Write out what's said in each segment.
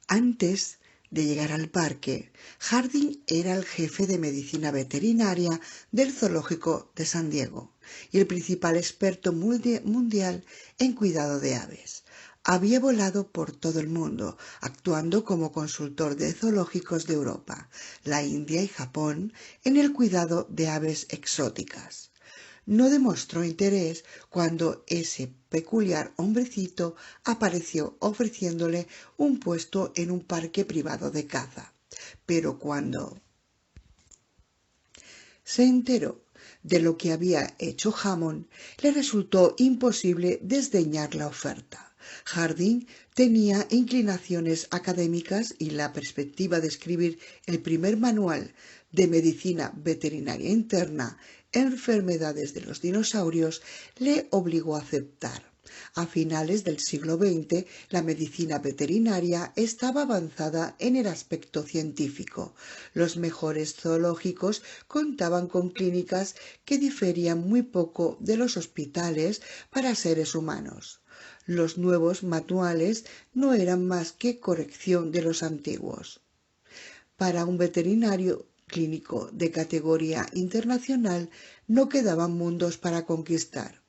Antes de llegar al parque, Harding era el jefe de medicina veterinaria del zoológico de San Diego y el principal experto mundial en cuidado de aves. Había volado por todo el mundo, actuando como consultor de zoológicos de Europa, la India y Japón en el cuidado de aves exóticas. No demostró interés cuando ese peculiar hombrecito apareció ofreciéndole un puesto en un parque privado de caza. Pero cuando se enteró de lo que había hecho Hammond, le resultó imposible desdeñar la oferta. Harding tenía inclinaciones académicas y la perspectiva de escribir el primer manual de medicina veterinaria interna, enfermedades de los dinosaurios, le obligó a aceptar. A finales del siglo XX, la medicina veterinaria estaba avanzada en el aspecto científico. Los mejores zoológicos contaban con clínicas que diferían muy poco de los hospitales para seres humanos. Los nuevos manuales no eran más que corrección de los antiguos. Para un veterinario clínico de categoría internacional no quedaban mundos para conquistar.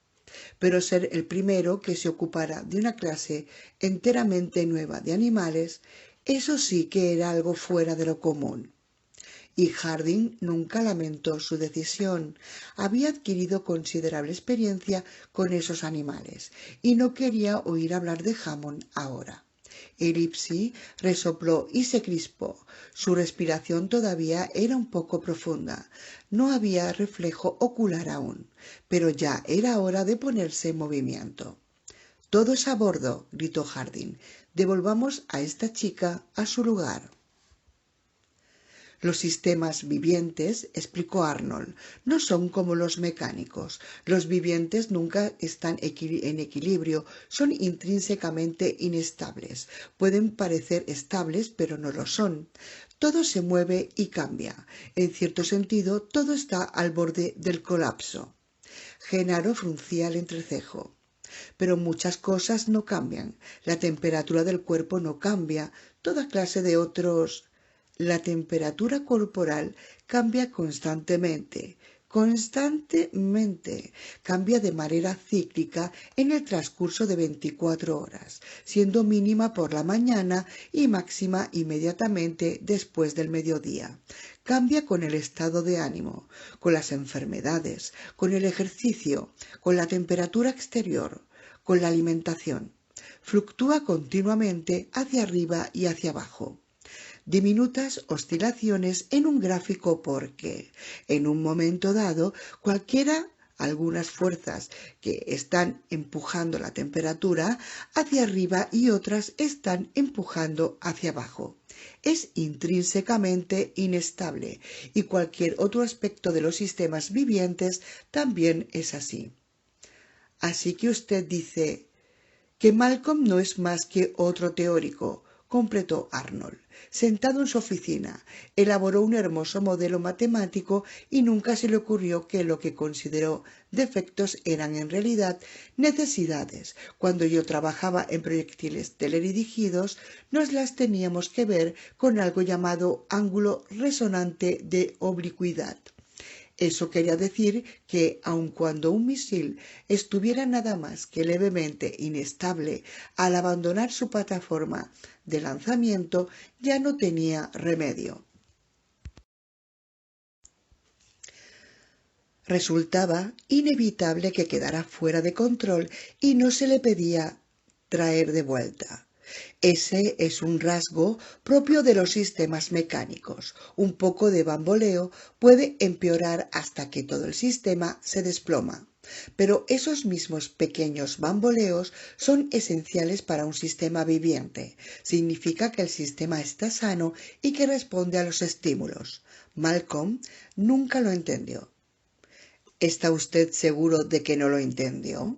Pero ser el primero que se ocupara de una clase enteramente nueva de animales, eso sí que era algo fuera de lo común. Y Harding nunca lamentó su decisión. Había adquirido considerable experiencia con esos animales y no quería oír hablar de Hammond ahora. Elipsi resopló y se crispó. Su respiración todavía era un poco profunda. No había reflejo ocular aún, pero ya era hora de ponerse en movimiento. «Todos a bordo», gritó Harding. «Devolvamos a esta chica a su lugar». Los sistemas vivientes, explicó Arnold, no son como los mecánicos. Los vivientes nunca están en equilibrio, son intrínsecamente inestables. Pueden parecer estables, pero no lo son. Todo se mueve y cambia. En cierto sentido, todo está al borde del colapso. Genaro fruncía el entrecejo. Pero muchas cosas no cambian. La temperatura del cuerpo no cambia. Toda clase de otros... La temperatura corporal cambia constantemente, cambia de manera cíclica en el transcurso de 24 horas, siendo mínima por la mañana y máxima inmediatamente después del mediodía. Cambia con el estado de ánimo, con las enfermedades, con el ejercicio, con la temperatura exterior, con la alimentación. Fluctúa continuamente hacia arriba y hacia abajo. Diminutas oscilaciones en un gráfico porque, en un momento dado, algunas fuerzas que están empujando la temperatura hacia arriba y otras están empujando hacia abajo. Es intrínsecamente inestable y cualquier otro aspecto de los sistemas vivientes también es así. Así que usted dice que Malcolm no es más que otro teórico, completó Arnold. Sentado en su oficina, elaboró un hermoso modelo matemático y nunca se le ocurrió que lo que consideró defectos eran en realidad necesidades. Cuando yo trabajaba en proyectiles teledirigidos, nos las teníamos que ver con algo llamado ángulo resonante de oblicuidad. Eso quería decir que, aun cuando un misil estuviera nada más que levemente inestable al abandonar su plataforma de lanzamiento, ya no tenía remedio. Resultaba inevitable que quedara fuera de control y no se le pedía traer de vuelta. Ese es un rasgo propio de los sistemas mecánicos. Un poco de bamboleo puede empeorar hasta que todo el sistema se desploma. Pero esos mismos pequeños bamboleos son esenciales para un sistema viviente. Significa que el sistema está sano y que responde a los estímulos. Malcolm nunca lo entendió. ¿Está usted seguro de que no lo entendió?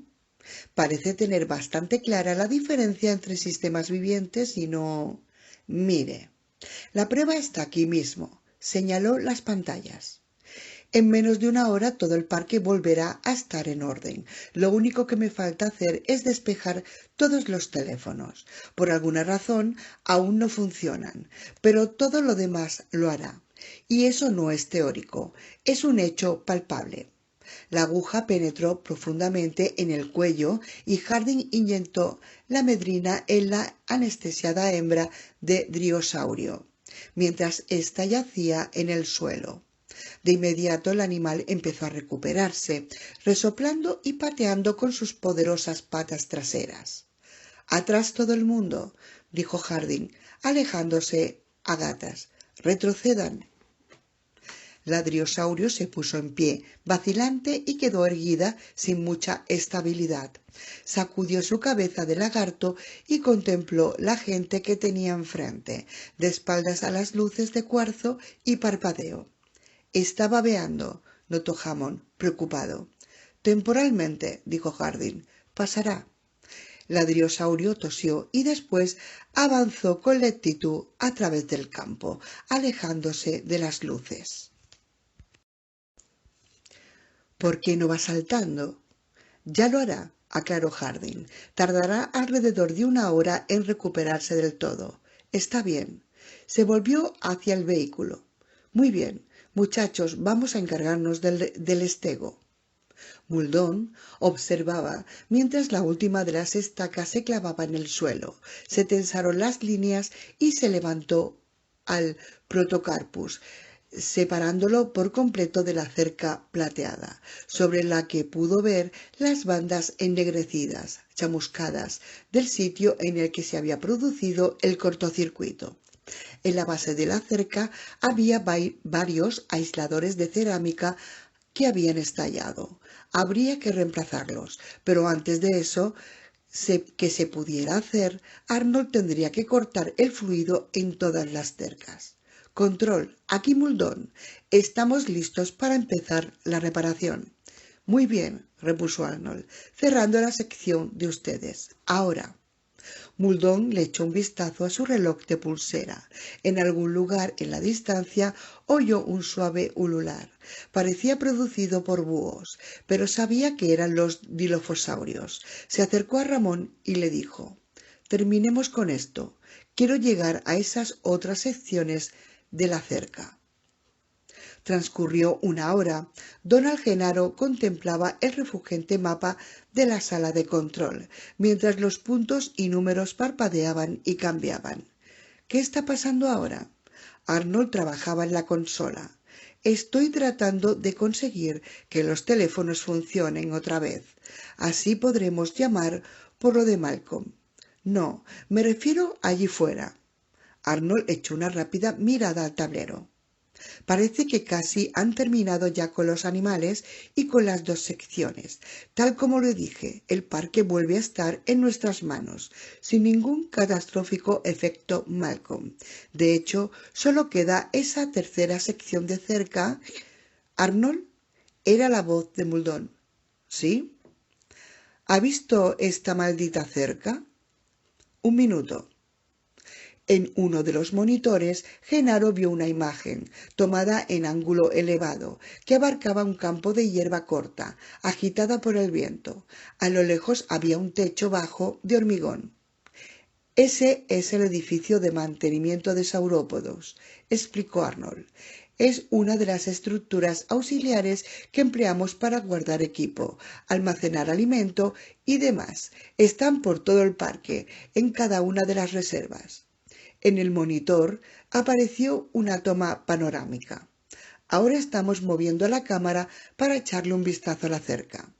Parece tener bastante clara la diferencia entre sistemas vivientes y no... Mire, la prueba está aquí mismo. Señaló las pantallas. En menos de una hora todo el parque volverá a estar en orden. Lo único que me falta hacer es despejar todos los teléfonos. Por alguna razón aún no funcionan, pero todo lo demás lo hará. Y eso no es teórico, es un hecho palpable. La aguja penetró profundamente en el cuello y Harding inyectó la medrina en la anestesiada hembra de Driosaurio, mientras ésta yacía en el suelo. De inmediato el animal empezó a recuperarse, resoplando y pateando con sus poderosas patas traseras. «Atrás todo el mundo», dijo Harding, alejándose a gatas. «Retrocedan». La Driosaurio se puso en pie, vacilante, y quedó erguida sin mucha estabilidad. Sacudió su cabeza de lagarto y contempló la gente que tenía enfrente, de espaldas a las luces de cuarzo, y parpadeó. «Está babeando», notó Hammond, preocupado. «Temporalmente», dijo Harding. «Pasará». La Driosaurio tosió y después avanzó con lentitud a través del campo, alejándose de las luces. «¿Por qué no va saltando?» «Ya lo hará», aclaró Harding. «Tardará alrededor de una hora en recuperarse del todo». «Está bien». Se volvió hacia el vehículo. «Muy bien, muchachos, vamos a encargarnos del estego». Muldoon observaba mientras la última de las estacas se clavaba en el suelo. Se tensaron las líneas y se levantó al Protocarpus, separándolo por completo de la cerca plateada, sobre la que pudo ver las bandas ennegrecidas, chamuscadas, del sitio en el que se había producido el cortocircuito. En la base de la cerca había varios aisladores de cerámica que habían estallado. Habría que reemplazarlos, pero antes de eso que se pudiera hacer, Arnold tendría que cortar el fluido en todas las cercas. «Control, aquí Muldoon. Estamos listos para empezar la reparación». «Muy bien», repuso Arnold, cerrando la sección de ustedes. «Ahora». Muldoon le echó un vistazo a su reloj de pulsera. En algún lugar en la distancia oyó un suave ulular. Parecía producido por búhos, pero sabía que eran los dilofosaurios. Se acercó a Ramón y le dijo: «Terminemos con esto. Quiero llegar a esas otras secciones de la cerca». Transcurrió una hora. Don Algenaro contemplaba el refulgente mapa de la sala de control, mientras los puntos y números parpadeaban y cambiaban. «¿Qué está pasando ahora?» Arnold trabajaba en la consola. «Estoy tratando de conseguir que los teléfonos funcionen otra vez. Así podremos llamar por lo de Malcolm». «No, me refiero allí fuera». Arnold echó una rápida mirada al tablero. «Parece que casi han terminado ya con los animales y con las dos secciones. Tal como le dije, el parque vuelve a estar en nuestras manos, sin ningún catastrófico efecto Malcolm. De hecho, solo queda esa tercera sección de cerca». «Arnold», era la voz de Muldoon. «¿Sí?» «¿Ha visto esta maldita cerca?» «Un minuto». En uno de los monitores, Genaro vio una imagen, tomada en ángulo elevado, que abarcaba un campo de hierba corta, agitada por el viento. A lo lejos había un techo bajo de hormigón. «Ese es el edificio de mantenimiento de saurópodos», explicó Arnold. «Es una de las estructuras auxiliares que empleamos para guardar equipo, almacenar alimento y demás. Están por todo el parque, en cada una de las reservas». En el monitor apareció una toma panorámica. «Ahora estamos moviendo la cámara para echarle un vistazo a la cerca».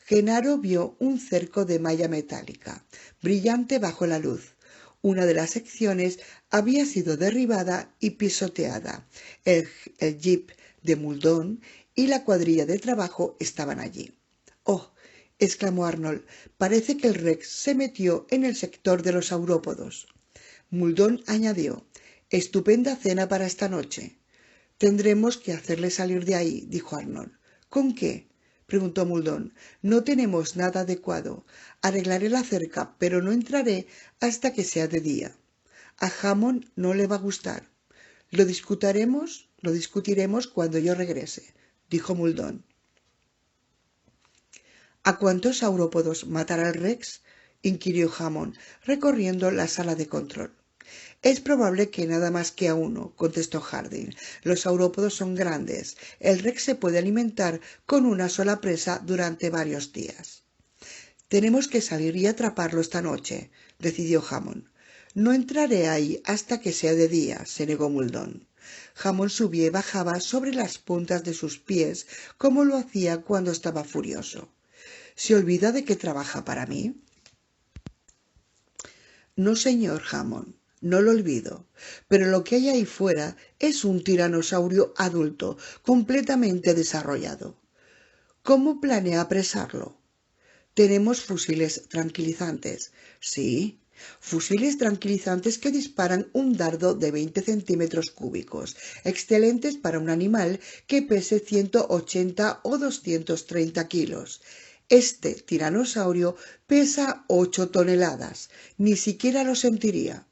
Genaro vio un cerco de malla metálica, brillante bajo la luz. Una de las secciones había sido derribada y pisoteada. El jeep de Muldoon y la cuadrilla de trabajo estaban allí. «Oh», exclamó Arnold, «parece que el Rex se metió en el sector de los saurópodos». Muldoon añadió: «Estupenda cena para esta noche». «Tendremos que hacerle salir de ahí», dijo Arnold. «¿Con qué?», preguntó Muldoon. «No tenemos nada adecuado. Arreglaré la cerca, pero no entraré hasta que sea de día. A Hammond no le va a gustar. Lo discutiremos cuando yo regrese». dijo Muldoon. ¿A cuántos saurópodos matará el Rex?, inquirió Hammond, recorriendo la sala de control. Es probable que nada más que a uno, contestó Harding. Los saurópodos son grandes. El Rex se puede alimentar con una sola presa durante varios días. Tenemos que salir y atraparlo esta noche, decidió Hammond. No entraré ahí hasta que sea de día, se negó Muldoon. Hammond subía y bajaba sobre las puntas de sus pies como lo hacía cuando estaba furioso. ¿Se olvida de que trabaja para mí? No, señor Hammond, no lo olvido, pero lo que hay ahí fuera es un tiranosaurio adulto, completamente desarrollado. ¿Cómo planea apresarlo? Tenemos fusiles tranquilizantes. Sí, fusiles tranquilizantes que disparan un dardo de 20 centímetros cúbicos, excelentes para un animal que pese 180 o 230 kilos. Este tiranosaurio pesa 8 toneladas. Ni siquiera lo sentiría.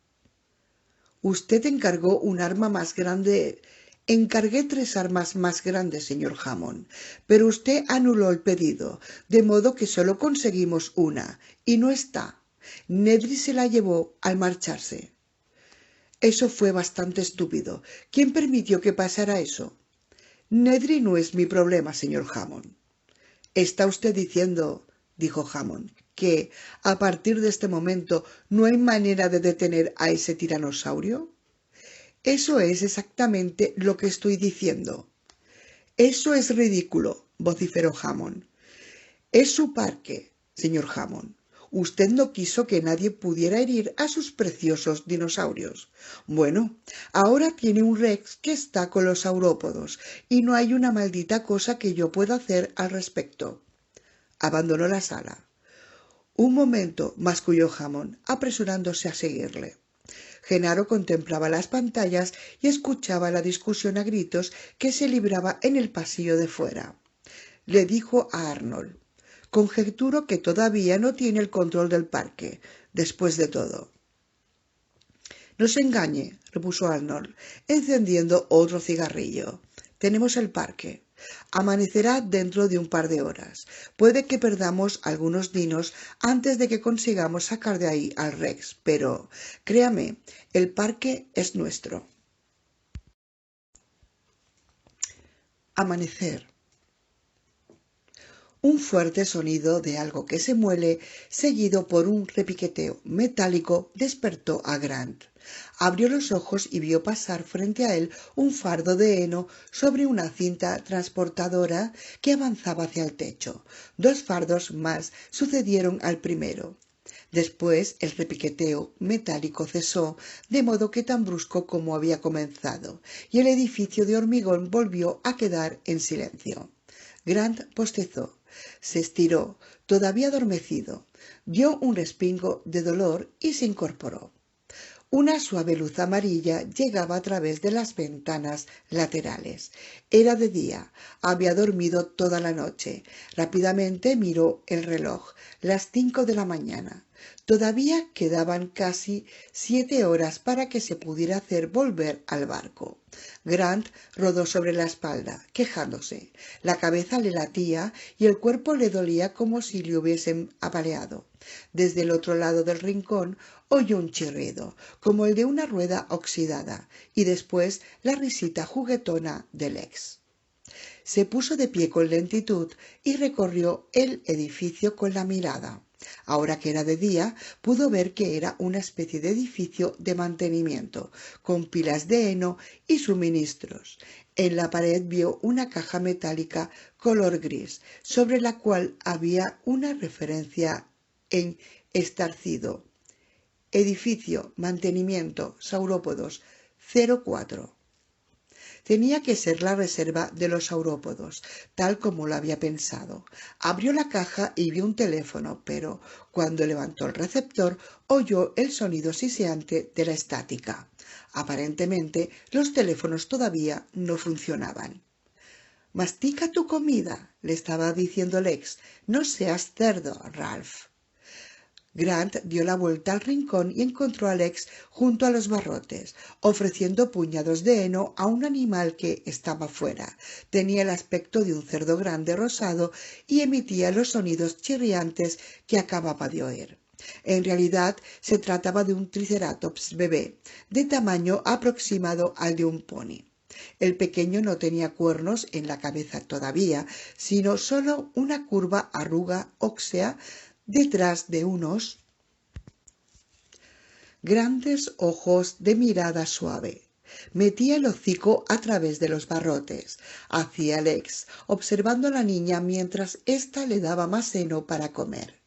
Usted encargó un arma más grande. Encargué 3 armas más grandes, señor Hammond, pero usted anuló el pedido, de modo que solo conseguimos una, y no está. Nedry se la llevó al marcharse. Eso fue bastante estúpido. ¿Quién permitió que pasara eso? Nedry no es mi problema, señor Hammond. ¿Está usted diciendo, dijo Hammond, que a partir de este momento no hay manera de detener a ese tiranosaurio? Eso es exactamente lo que estoy diciendo. Eso es ridículo, vociferó Hammond. Es su parque, señor Hammond. Usted no quiso que nadie pudiera herir a sus preciosos dinosaurios. Bueno, ahora tiene un Rex que está con los saurópodos y no hay una maldita cosa que yo pueda hacer al respecto. Abandonó la sala. Un momento, masculló Hammond, apresurándose a seguirle. Genaro contemplaba las pantallas y escuchaba la discusión a gritos que se libraba en el pasillo de fuera. Le dijo a Arnold: «Conjecturo que todavía no tiene el control del parque, después de todo». «No se engañe», repuso Arnold, encendiendo otro cigarrillo. «Tenemos el parque. Amanecerá dentro de un par de horas. Puede que perdamos algunos dinos antes de que consigamos sacar de ahí al Rex, pero, créame, el parque es nuestro». Amanecer. Un fuerte sonido de algo que se muele, seguido por un repiqueteo metálico, despertó a Grant. Abrió los ojos y vio pasar frente a él un fardo de heno sobre una cinta transportadora que avanzaba hacia el techo. 2 fardos más sucedieron al primero. Después el repiqueteo metálico cesó, de modo que tan brusco como había comenzado, y el edificio de hormigón volvió a quedar en silencio. Grant bostezó. Se estiró, todavía adormecido, dio un respingo de dolor y se incorporó. Una suave luz amarilla llegaba a través de las ventanas laterales. Era de día. Había dormido toda la noche. Rápidamente miró el reloj. Las 5 de la mañana. Todavía quedaban casi 7 horas para que se pudiera hacer volver al barco. Grant rodó sobre la espalda, quejándose. La cabeza le latía y el cuerpo le dolía como si le hubiesen apaleado. Desde el otro lado del rincón oyó un chirrido, como el de una rueda oxidada, y después la risita juguetona del ex. Se puso de pie con lentitud y recorrió el edificio con la mirada. Ahora que era de día, pudo ver que era una especie de edificio de mantenimiento, con pilas de heno y suministros. En la pared vio una caja metálica color gris, sobre la cual había una referencia en estarcido: edificio, mantenimiento, saurópodos, 04. Tenía que ser la reserva de los saurópodos, tal como lo había pensado. Abrió la caja y vio un teléfono, pero cuando levantó el receptor oyó el sonido siseante de la estática. Aparentemente los teléfonos todavía no funcionaban. «Mastica tu comida», le estaba diciendo Lex. «No seas cerdo, Ralph». Grant dio la vuelta al rincón y encontró a Alex junto a los barrotes, ofreciendo puñados de heno a un animal que estaba fuera. Tenía el aspecto de un cerdo grande rosado y emitía los sonidos chirriantes que acababa de oír. En realidad se trataba de un triceratops bebé, de tamaño aproximado al de un pony. El pequeño no tenía cuernos en la cabeza todavía, sino solo una curva arruga ósea detrás de unos grandes ojos de mirada suave. Metía el hocico a través de los barrotes. Hacía Alex, observando a la niña mientras ésta le daba más heno para comer.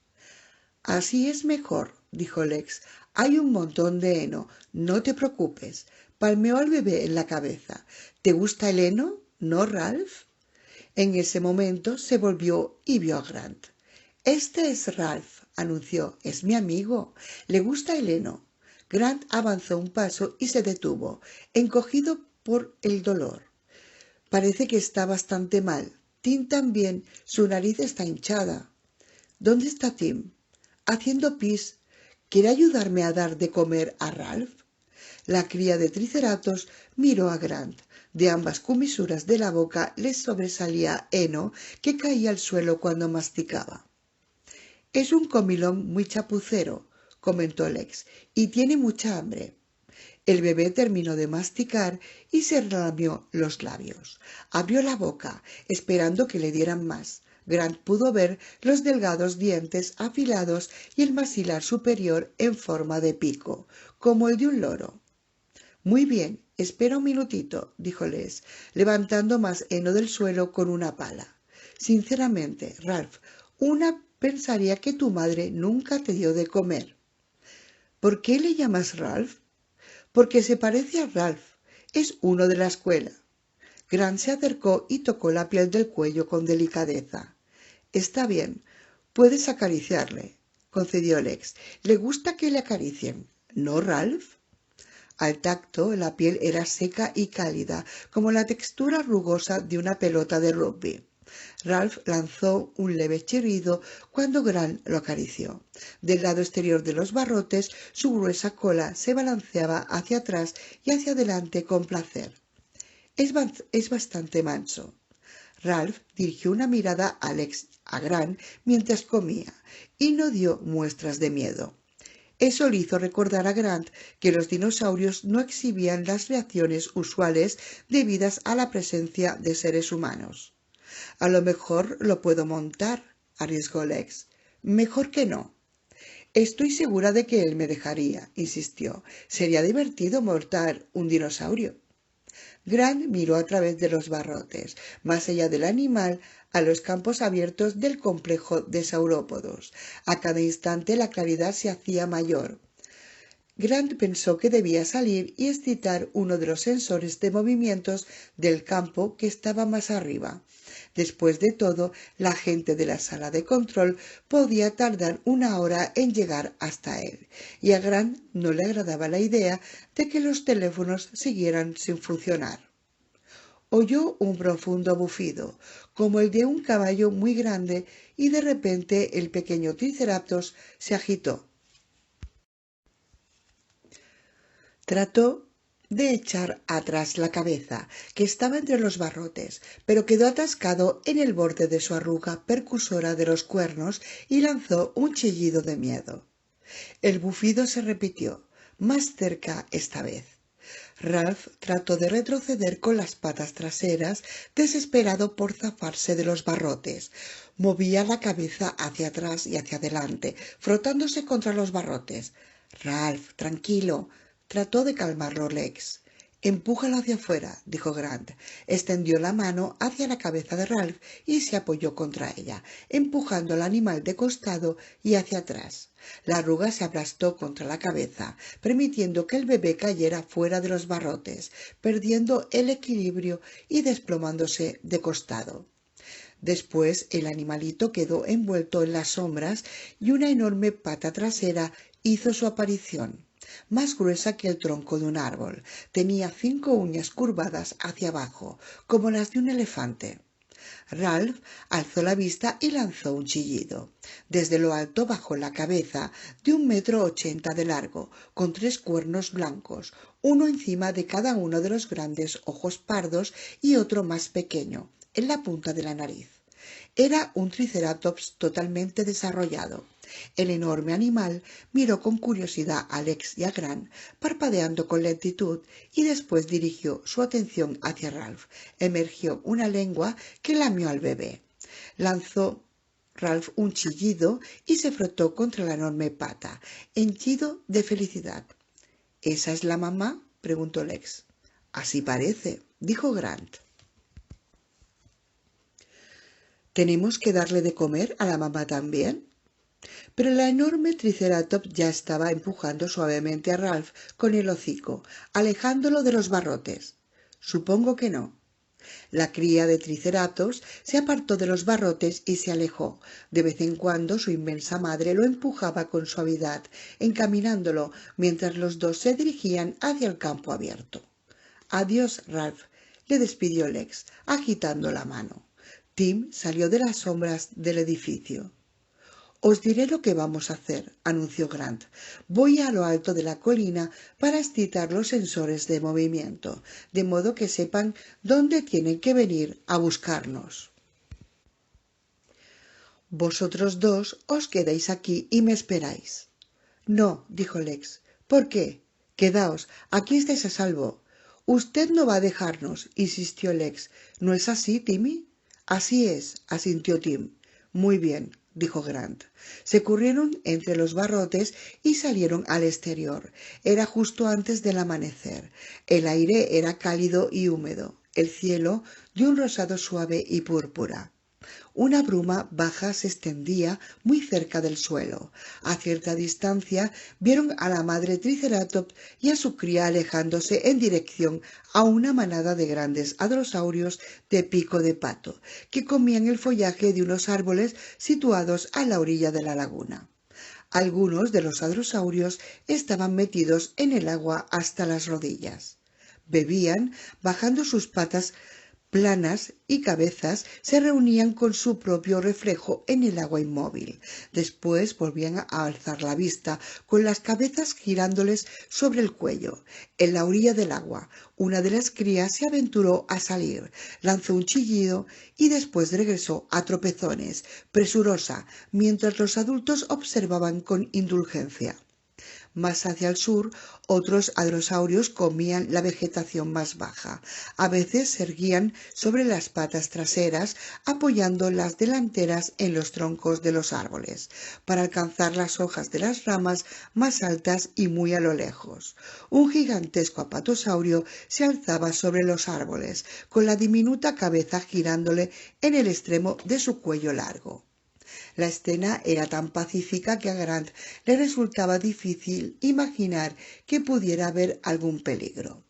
Así es mejor, dijo Lex. Hay un montón de heno, no te preocupes. Palmeó al bebé en la cabeza. ¿Te gusta el heno, no, Ralph? En ese momento se volvió y vio a Grant. Este es Ralph, anunció. Es mi amigo. Le gusta el heno. Grant avanzó un paso y se detuvo, encogido por el dolor. Parece que está bastante mal. Tim también. Su nariz está hinchada. ¿Dónde está Tim? Haciendo pis. ¿Quiere ayudarme a dar de comer a Ralph? La cría de Triceratops miró a Grant. De ambas comisuras de la boca le sobresalía heno que caía al suelo cuando masticaba. Es un comilón muy chapucero, comentó Lex, y tiene mucha hambre. El bebé terminó de masticar y se relamió los labios. Abrió la boca, esperando que le dieran más. Grant pudo ver los delgados dientes afilados y el maxilar superior en forma de pico, como el de un loro. Muy bien, espera un minutito, dijo Les, levantando más heno del suelo con una pala. Sinceramente, Ralph, una pensaría que tu madre nunca te dio de comer. ¿Por qué le llamas Ralph? Porque se parece a Ralph. Es uno de la escuela. Grant se acercó y tocó la piel del cuello con delicadeza. Está bien, puedes acariciarle, concedió Lex. ¿Le gusta que le acaricien? ¿No, Ralph? Al tacto, la piel era seca y cálida, como la textura rugosa de una pelota de rugby. Ralph lanzó un leve chirrido cuando Grant lo acarició. Del lado exterior de los barrotes, su gruesa cola se balanceaba hacia atrás y hacia adelante con placer. Es bastante manso. Ralph dirigió una mirada a Grant mientras comía y no dio muestras de miedo. Eso le hizo recordar a Grant que los dinosaurios no exhibían las reacciones usuales debidas a la presencia de seres humanos. A lo mejor lo puedo montar, arriesgó Lex. Mejor que no. Estoy segura de que él me dejaría, insistió. Sería divertido montar un dinosaurio. Grant miró a través de los barrotes, más allá del animal, a los campos abiertos del complejo de saurópodos. A cada instante la claridad se hacía mayor. Grant pensó que debía salir y excitar uno de los sensores de movimientos del campo que estaba más arriba. Después de todo, la gente de la sala de control podía tardar 1 hora en llegar hasta él, y a Grant no le agradaba la idea de que los teléfonos siguieran sin funcionar. Oyó un profundo bufido, como el de un caballo muy grande, y de repente el pequeño Triceratops se agitó. Trató de echar atrás la cabeza, que estaba entre los barrotes, pero quedó atascado en el borde de su arruga percusora de los cuernos y lanzó un chillido de miedo. El bufido se repitió, más cerca esta vez. Ralph trató de retroceder con las patas traseras, desesperado por zafarse de los barrotes. Movía la cabeza hacia atrás y hacia adelante, frotándose contra los barrotes. Ralph, tranquilo, trató de calmarlo Lex. Empújalo hacia afuera, dijo Grant. Extendió la mano hacia la cabeza de Ralph y se apoyó contra ella, empujando al animal de costado y hacia atrás. La arruga se aplastó contra la cabeza, permitiendo que el bebé cayera fuera de los barrotes, perdiendo el equilibrio y desplomándose de costado. Después el animalito quedó envuelto en las sombras y una enorme pata trasera hizo su aparición. Más gruesa que el tronco de un árbol. Tenía 5 uñas curvadas hacia abajo, como las de un elefante. Ralph alzó la vista y lanzó un chillido. Desde lo alto bajó la cabeza, de 1,80 m de largo, con 3 cuernos blancos, uno encima de cada uno de los grandes ojos pardos y otro más pequeño, en la punta de la nariz. Era un triceratops totalmente desarrollado. El enorme animal miró con curiosidad a Lex y a Grant, parpadeando con lentitud, y después dirigió su atención hacia Ralph. Emergió una lengua que lamió al bebé. Lanzó Ralph un chillido y se frotó contra la enorme pata, henchido de felicidad. ¿Esa es la mamá?, preguntó Lex. Así parece, dijo Grant. ¿Tenemos que darle de comer a la mamá también? Pero la enorme triceratops ya estaba empujando suavemente a Ralph con el hocico, alejándolo de los barrotes. Supongo que no. La cría de triceratops se apartó de los barrotes y se alejó. De vez en cuando su inmensa madre lo empujaba con suavidad, encaminándolo mientras los dos se dirigían hacia el campo abierto. Adiós, Ralph, le despidió Lex, agitando la mano. Tim salió de las sombras del edificio. Os diré lo que vamos a hacer, anunció Grant. Voy a lo alto de la colina para excitar los sensores de movimiento, de modo que sepan dónde tienen que venir a buscarnos. Vosotros dos os quedáis aquí y me esperáis. No, dijo Lex. ¿Por qué? Quedaos, aquí estáis a salvo. Usted no va a dejarnos, insistió Lex. ¿No es así, Timmy? Así es, asintió Tim. Muy bien, dijo Grant. Se corrieron entre los barrotes y salieron al exterior. Era justo antes del amanecer. El aire era cálido y húmedo, el cielo de un rosado suave y púrpura. Una bruma baja se extendía muy cerca del suelo. A cierta distancia vieron a la madre triceratops y a su cría alejándose en dirección a una manada de grandes hadrosaurios de pico de pato, que comían el follaje de unos árboles situados a la orilla de la laguna. Algunos de los hadrosaurios estaban metidos en el agua hasta las rodillas. Bebían, bajando sus patas planas y cabezas se reunían con su propio reflejo en el agua inmóvil. Después volvían a alzar la vista, con las cabezas girándoles sobre el cuello. En la orilla del agua, una de las crías se aventuró a salir, lanzó un chillido y después regresó a tropezones, presurosa, mientras los adultos observaban con indulgencia. Más hacia el sur, otros hadrosaurios comían la vegetación más baja. A veces se erguían sobre las patas traseras, apoyando las delanteras en los troncos de los árboles, para alcanzar las hojas de las ramas más altas y muy a lo lejos. Un gigantesco apatosaurio se alzaba sobre los árboles, con la diminuta cabeza girándole en el extremo de su cuello largo. La escena era tan pacífica que a Grant le resultaba difícil imaginar que pudiera haber algún peligro.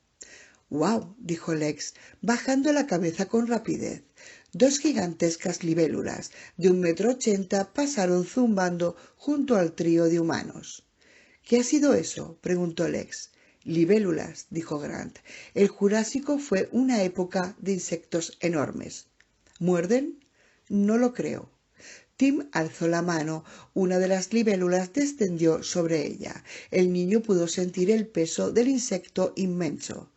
«¡Guau!», dijo Lex, bajando la cabeza con rapidez. 2 gigantescas libélulas de 1,80 m pasaron zumbando junto al trío de humanos. «¿Qué ha sido eso?», preguntó Lex. «Libélulas», dijo Grant. «El Jurásico fue una época de insectos enormes». «¿Muerden?». «No lo creo». Tim alzó la mano. Una de las libélulas descendió sobre ella. El niño pudo sentir el peso del insecto inmenso.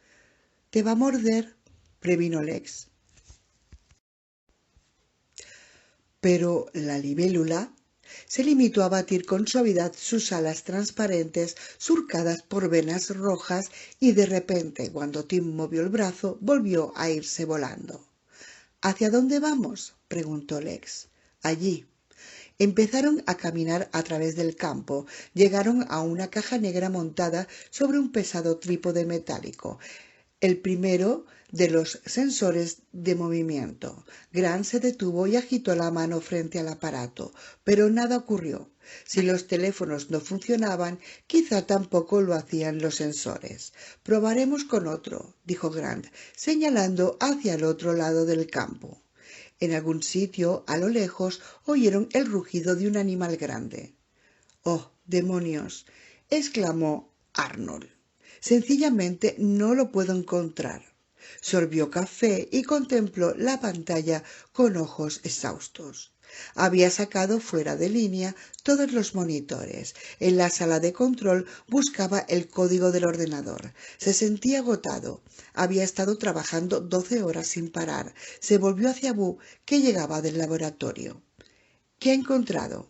«¿Te va a morder?», previno Lex. Pero la libélula se limitó a batir con suavidad sus alas transparentes surcadas por venas rojas y de repente, cuando Tim movió el brazo, volvió a irse volando. «¿Hacia dónde vamos?», preguntó Lex. «Allí». Empezaron a caminar a través del campo. Llegaron a una caja negra montada sobre un pesado trípode metálico, el primero de los sensores de movimiento. Grant se detuvo y agitó la mano frente al aparato, pero nada ocurrió. Si los teléfonos no funcionaban, quizá tampoco lo hacían los sensores. «Probaremos con otro», dijo Grant, señalando hacia el otro lado del campo. En algún sitio, a lo lejos, oyeron el rugido de un animal grande. «¡Oh, demonios!», exclamó Arnold. «Sencillamente no lo puedo encontrar». Sorbió café y contempló la pantalla con ojos exhaustos. Había sacado fuera de línea todos los monitores. En la sala de control buscaba el código del ordenador. Se sentía agotado. Había estado trabajando 12 horas sin parar. Se volvió hacia Bu, que llegaba del laboratorio. ¿Qué ha encontrado?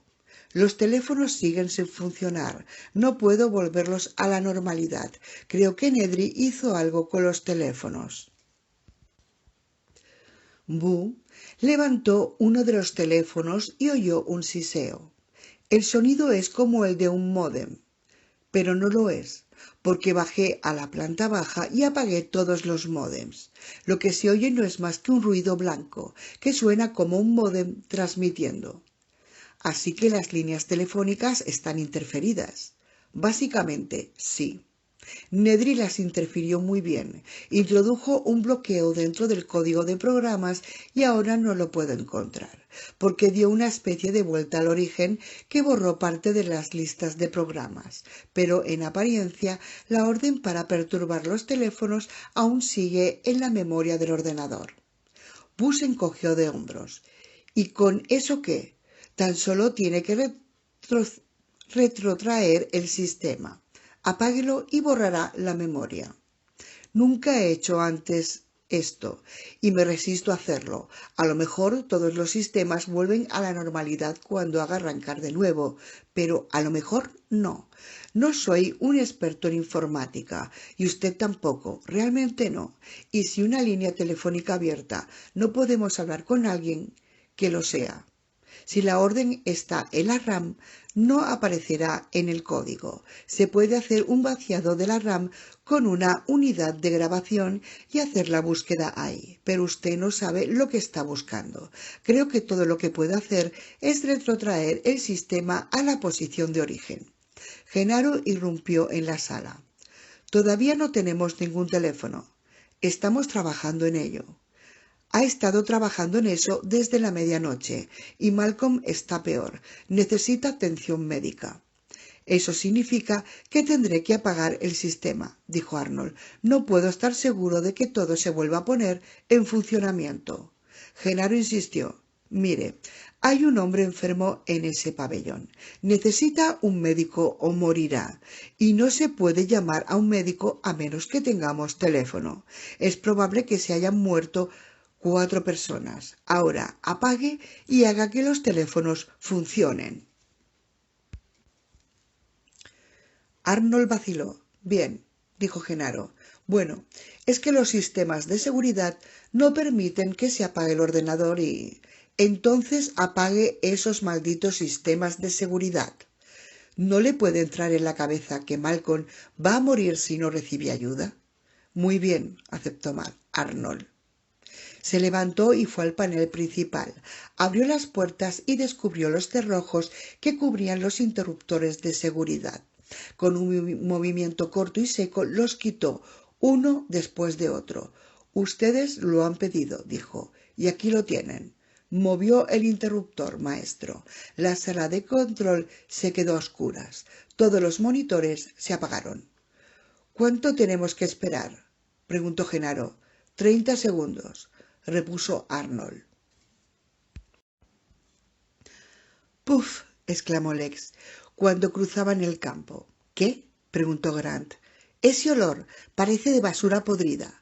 Los teléfonos siguen sin funcionar. No puedo volverlos a la normalidad. Creo que Nedry hizo algo con los teléfonos. Bu levantó uno de los teléfonos y oyó un siseo. El sonido es como el de un módem, pero no lo es, porque bajé a la planta baja y apagué todos los módems. Lo que se oye no es más que un ruido blanco, que suena como un módem transmitiendo. Así que las líneas telefónicas están interferidas. Básicamente, sí. Nedry las interfirió muy bien. Introdujo un bloqueo dentro del código de programas y ahora no lo puedo encontrar, porque dio una especie de vuelta al origen que borró parte de las listas de programas. Pero en apariencia, la orden para perturbar los teléfonos aún sigue en la memoria del ordenador. Bu se encogió de hombros. ¿Y con eso qué? Tan solo tiene que retrotraer el sistema. Apáguelo y borrará la memoria. Nunca he hecho antes esto y me resisto a hacerlo. A lo mejor todos los sistemas vuelven a la normalidad cuando haga arrancar de nuevo, pero a lo mejor no. No soy un experto en informática y usted tampoco, realmente no. Y si una línea telefónica abierta no podemos hablar con alguien, que lo sea. Si la orden está en la RAM, no aparecerá en el código. Se puede hacer un vaciado de la RAM con una unidad de grabación y hacer la búsqueda ahí, pero usted no sabe lo que está buscando. Creo que todo lo que puede hacer es retrotraer el sistema a la posición de origen. Genaro irrumpió en la sala. Todavía no tenemos ningún teléfono. Estamos trabajando en ello. Ha estado trabajando en eso desde la medianoche y Malcolm está peor. Necesita atención médica. Eso significa que tendré que apagar el sistema, dijo Arnold. No puedo estar seguro de que todo se vuelva a poner en funcionamiento. Genaro insistió. Mire, hay un hombre enfermo en ese pabellón. Necesita un médico o morirá. Y no se puede llamar a un médico a menos que tengamos teléfono. Es probable que se hayan muerto 4 personas. Ahora apague y haga que los teléfonos funcionen. Arnold vaciló. Bien, dijo Genaro. Bueno, es que los sistemas de seguridad no permiten que se apague el ordenador y... Entonces apague esos malditos sistemas de seguridad. ¿No le puede entrar en la cabeza que Malcolm va a morir si no recibe ayuda? Muy bien, aceptó Arnold. Se levantó y fue al panel principal. Abrió las puertas y descubrió los cerrojos que cubrían los interruptores de seguridad. Con un movimiento corto y seco los quitó, uno después de otro. Ustedes lo han pedido, dijo, y aquí lo tienen. Movió el interruptor, maestro. La sala de control se quedó a oscuras. Todos los monitores se apagaron. ¿Cuánto tenemos que esperar?, preguntó Genaro. 30 segundos, repuso Arnold. ¡Puf!, exclamó Lex, cuando cruzaban el campo. ¿Qué?, preguntó Grant. Ese olor parece de basura podrida.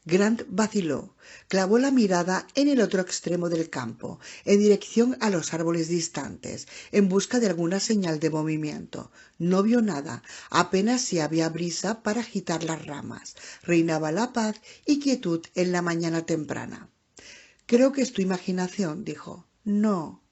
Grant vaciló. Clavó la mirada en el otro extremo del campo, en dirección a los árboles distantes, en busca de alguna señal de movimiento. No vio nada. Apenas si había brisa para agitar las ramas. Reinaba la paz y quietud en la mañana temprana. Creo que es tu imaginación, dijo. No.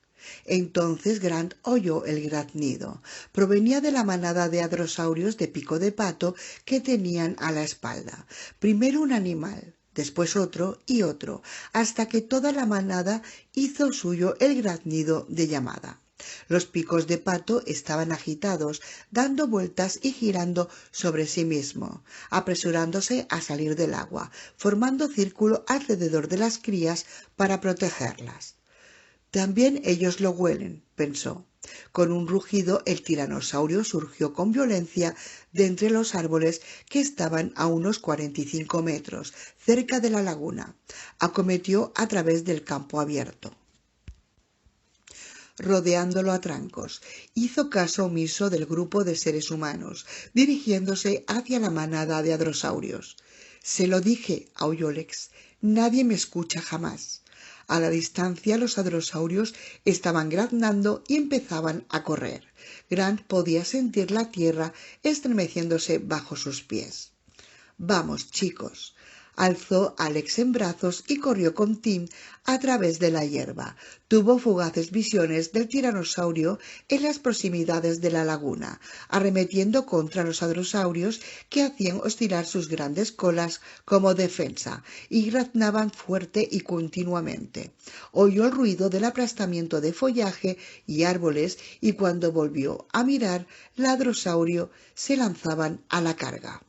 Entonces Grant oyó el graznido. Provenía de la manada de hadrosaurios de pico de pato que tenían a la espalda. Primero un animal, después otro y otro, hasta que toda la manada hizo suyo el graznido de llamada. Los picos de pato estaban agitados, dando vueltas y girando sobre sí mismo, apresurándose a salir del agua, formando círculo alrededor de las crías para protegerlas. También ellos lo huelen, pensó. Con un rugido, el tiranosaurio surgió con violencia de entre los árboles que estaban a unos 45 metros, cerca de la laguna. Acometió a través del campo abierto, rodeándolo a trancos. Hizo caso omiso del grupo de seres humanos, dirigiéndose hacia la manada de hadrosaurios. «Se lo dije», aulló Lex. «Nadie me escucha jamás». A la distancia los hadrosaurios estaban graznando y empezaban a correr. Grant podía sentir la tierra estremeciéndose bajo sus pies. «Vamos, chicos». Alzó a Alex en brazos y corrió con Tim a través de la hierba. Tuvo fugaces visiones del tiranosaurio en las proximidades de la laguna, arremetiendo contra los hadrosaurios que hacían oscilar sus grandes colas como defensa y graznaban fuerte y continuamente. Oyó el ruido del aplastamiento de follaje y árboles y cuando volvió a mirar, el hadrosaurio se lanzaban a la carga.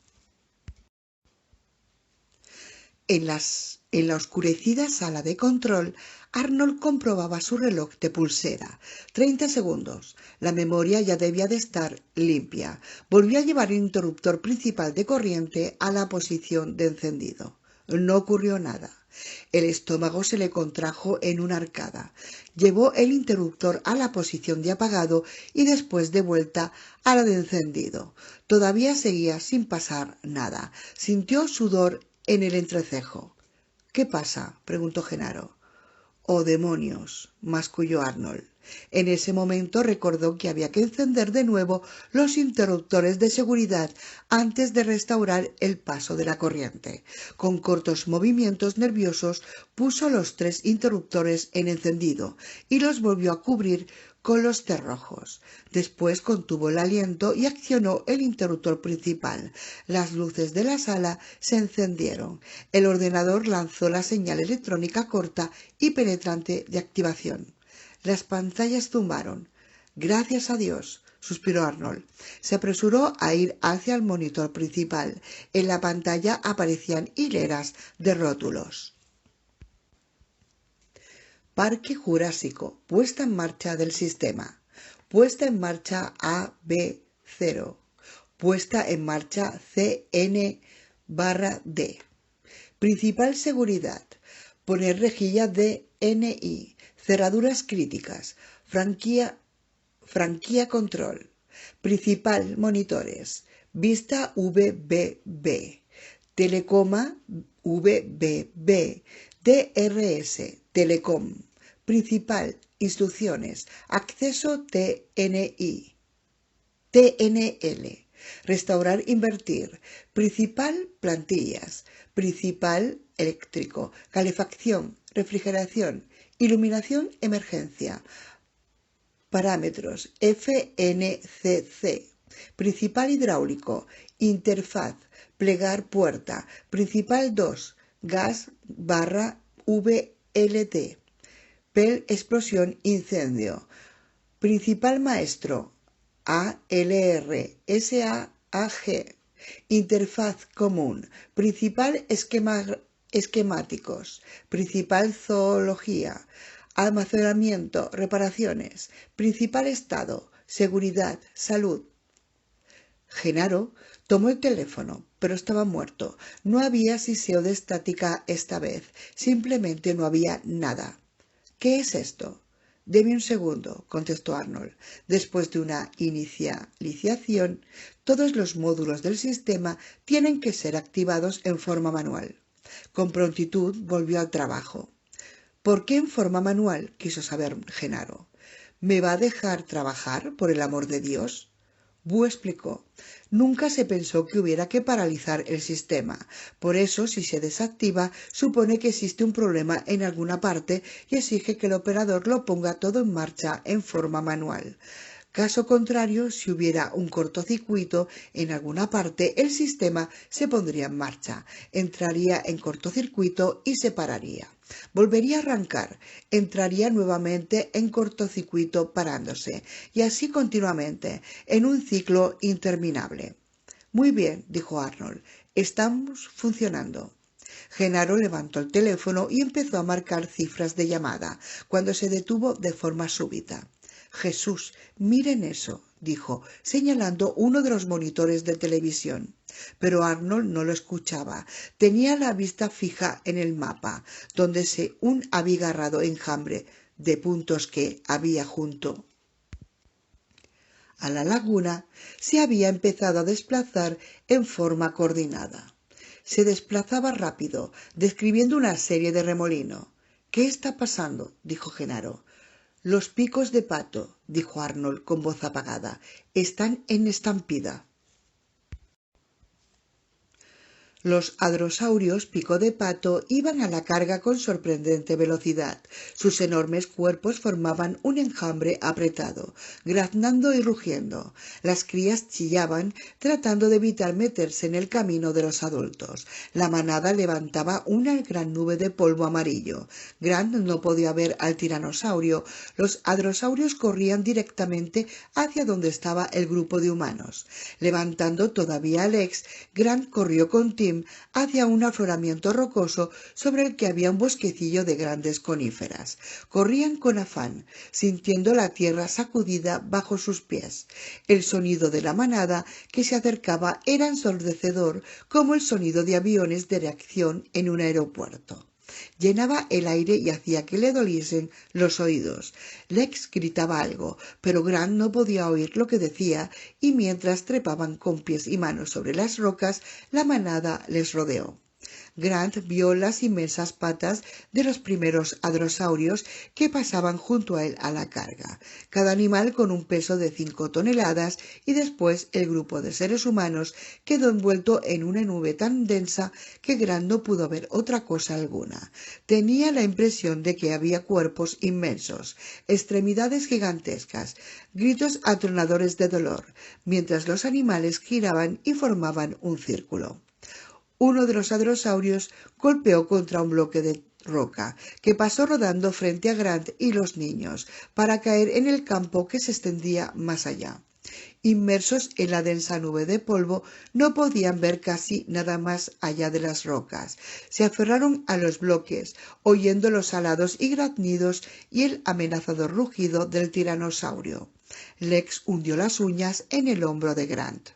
En la oscurecida sala de control, Arnold comprobaba su reloj de pulsera. 30 segundos. La memoria ya debía de estar limpia. Volvió a llevar el interruptor principal de corriente a la posición de encendido. No ocurrió nada. El estómago se le contrajo en una arcada. Llevó el interruptor a la posición de apagado y después de vuelta a la de encendido. Todavía seguía sin pasar nada. Sintió sudor en el entrecejo. «¿Qué pasa?», preguntó Genaro. «¡Oh, demonios!», masculló Arnold. En ese momento recordó que había que encender de nuevo los interruptores de seguridad antes de restaurar el paso de la corriente. Con cortos movimientos nerviosos puso los 3 interruptores en encendido y los volvió a cubrir con los cerrojos. Después contuvo el aliento y accionó el interruptor principal. Las luces de la sala se encendieron. El ordenador lanzó la señal electrónica corta y penetrante de activación. Las pantallas zumbaron. «Gracias a Dios», suspiró Arnold. Se apresuró a ir hacia el monitor principal. En la pantalla aparecían hileras de rótulos. Parque Jurásico, puesta en marcha del sistema. Puesta en marcha AB0. Puesta en marcha CN/D. Principal seguridad. Poner rejilla DNI. Cerraduras críticas. Franquía control. Principal monitores. Vista VBB. Telecoma VBB. DRS. Telecom. Principal instrucciones. Acceso TNI. TNL. Restaurar, invertir. Principal plantillas. Principal eléctrico. Calefacción, refrigeración. Iluminación emergencia. Parámetros. FNCC. Principal hidráulico. Interfaz. Plegar puerta. Principal 2. Gas/VLT. PEL explosión incendio. Principal maestro. ALR. SAAG. Interfaz común. Principal esquemáticos. Principal zoología. Almacenamiento. Reparaciones. Principal estado. Seguridad. Salud. Genaro tomó el teléfono, pero estaba muerto. No había siseo de estática esta vez. Simplemente no había nada. «¿Qué es esto?». «Deme un segundo», contestó Arnold. Después de una inicialización, todos los módulos del sistema tienen que ser activados en forma manual. Con prontitud volvió al trabajo. «¿Por qué en forma manual?», quiso saber Genaro. «¿Me va a dejar trabajar, por el amor de Dios?». Boo explicó. «Nunca se pensó que hubiera que paralizar el sistema. Por eso, si se desactiva, supone que existe un problema en alguna parte y exige que el operador lo ponga todo en marcha en forma manual. Caso contrario, si hubiera un cortocircuito en alguna parte, el sistema se pondría en marcha, entraría en cortocircuito y se pararía. Volvería a arrancar, entraría nuevamente en cortocircuito parándose, y así continuamente, en un ciclo interminable». «Muy bien», dijo Arnold, «estamos funcionando». Genaro levantó el teléfono y empezó a marcar cifras de llamada, cuando se detuvo de forma súbita. Jesús, miren eso, dijo, señalando uno de los monitores de televisión. Pero Arnold no lo escuchaba. Tenía la vista fija en el mapa, donde un abigarrado enjambre de puntos que había junto a la laguna se había empezado a desplazar en forma coordinada. Se desplazaba rápido, describiendo una serie de remolinos. «¿Qué está pasando?», dijo Genaro. «Los picos de pato», dijo Arnold con voz apagada, «están en estampida». Los hadrosaurios pico de pato iban a la carga con sorprendente velocidad. Sus enormes cuerpos formaban un enjambre apretado, graznando y rugiendo. Las crías chillaban, tratando de evitar meterse en el camino de los adultos. La manada levantaba una gran nube de polvo amarillo. Grant no podía ver al tiranosaurio. Los hadrosaurios corrían directamente hacia donde estaba el grupo de humanos. Levantando todavía a Lex, Grant corrió con Tim hacia un afloramiento rocoso sobre el que había un bosquecillo de grandes coníferas. Corrían con afán, sintiendo la tierra sacudida bajo sus pies. El sonido de la manada que se acercaba era ensordecedor, como el sonido de aviones de reacción en un aeropuerto. Llenaba el aire y hacía que le doliesen los oídos. Lex gritaba algo, pero Grant no podía oír lo que decía, y mientras trepaban con pies y manos sobre las rocas, la manada les rodeó. Grant vio las inmensas patas de los primeros hadrosaurios que pasaban junto a él a la carga, cada animal con un peso de 5 toneladas, y después el grupo de seres humanos quedó envuelto en una nube tan densa que Grant no pudo ver otra cosa alguna. Tenía la impresión de que había cuerpos inmensos, extremidades gigantescas, gritos atronadores de dolor, mientras los animales giraban y formaban un círculo. Uno de los hadrosaurios golpeó contra un bloque de roca, que pasó rodando frente a Grant y los niños, para caer en el campo que se extendía más allá. Inmersos en la densa nube de polvo, no podían ver casi nada más allá de las rocas. Se aferraron a los bloques, oyendo los alados y graznidos y el amenazador rugido del tiranosaurio. Lex hundió las uñas en el hombro de Grant.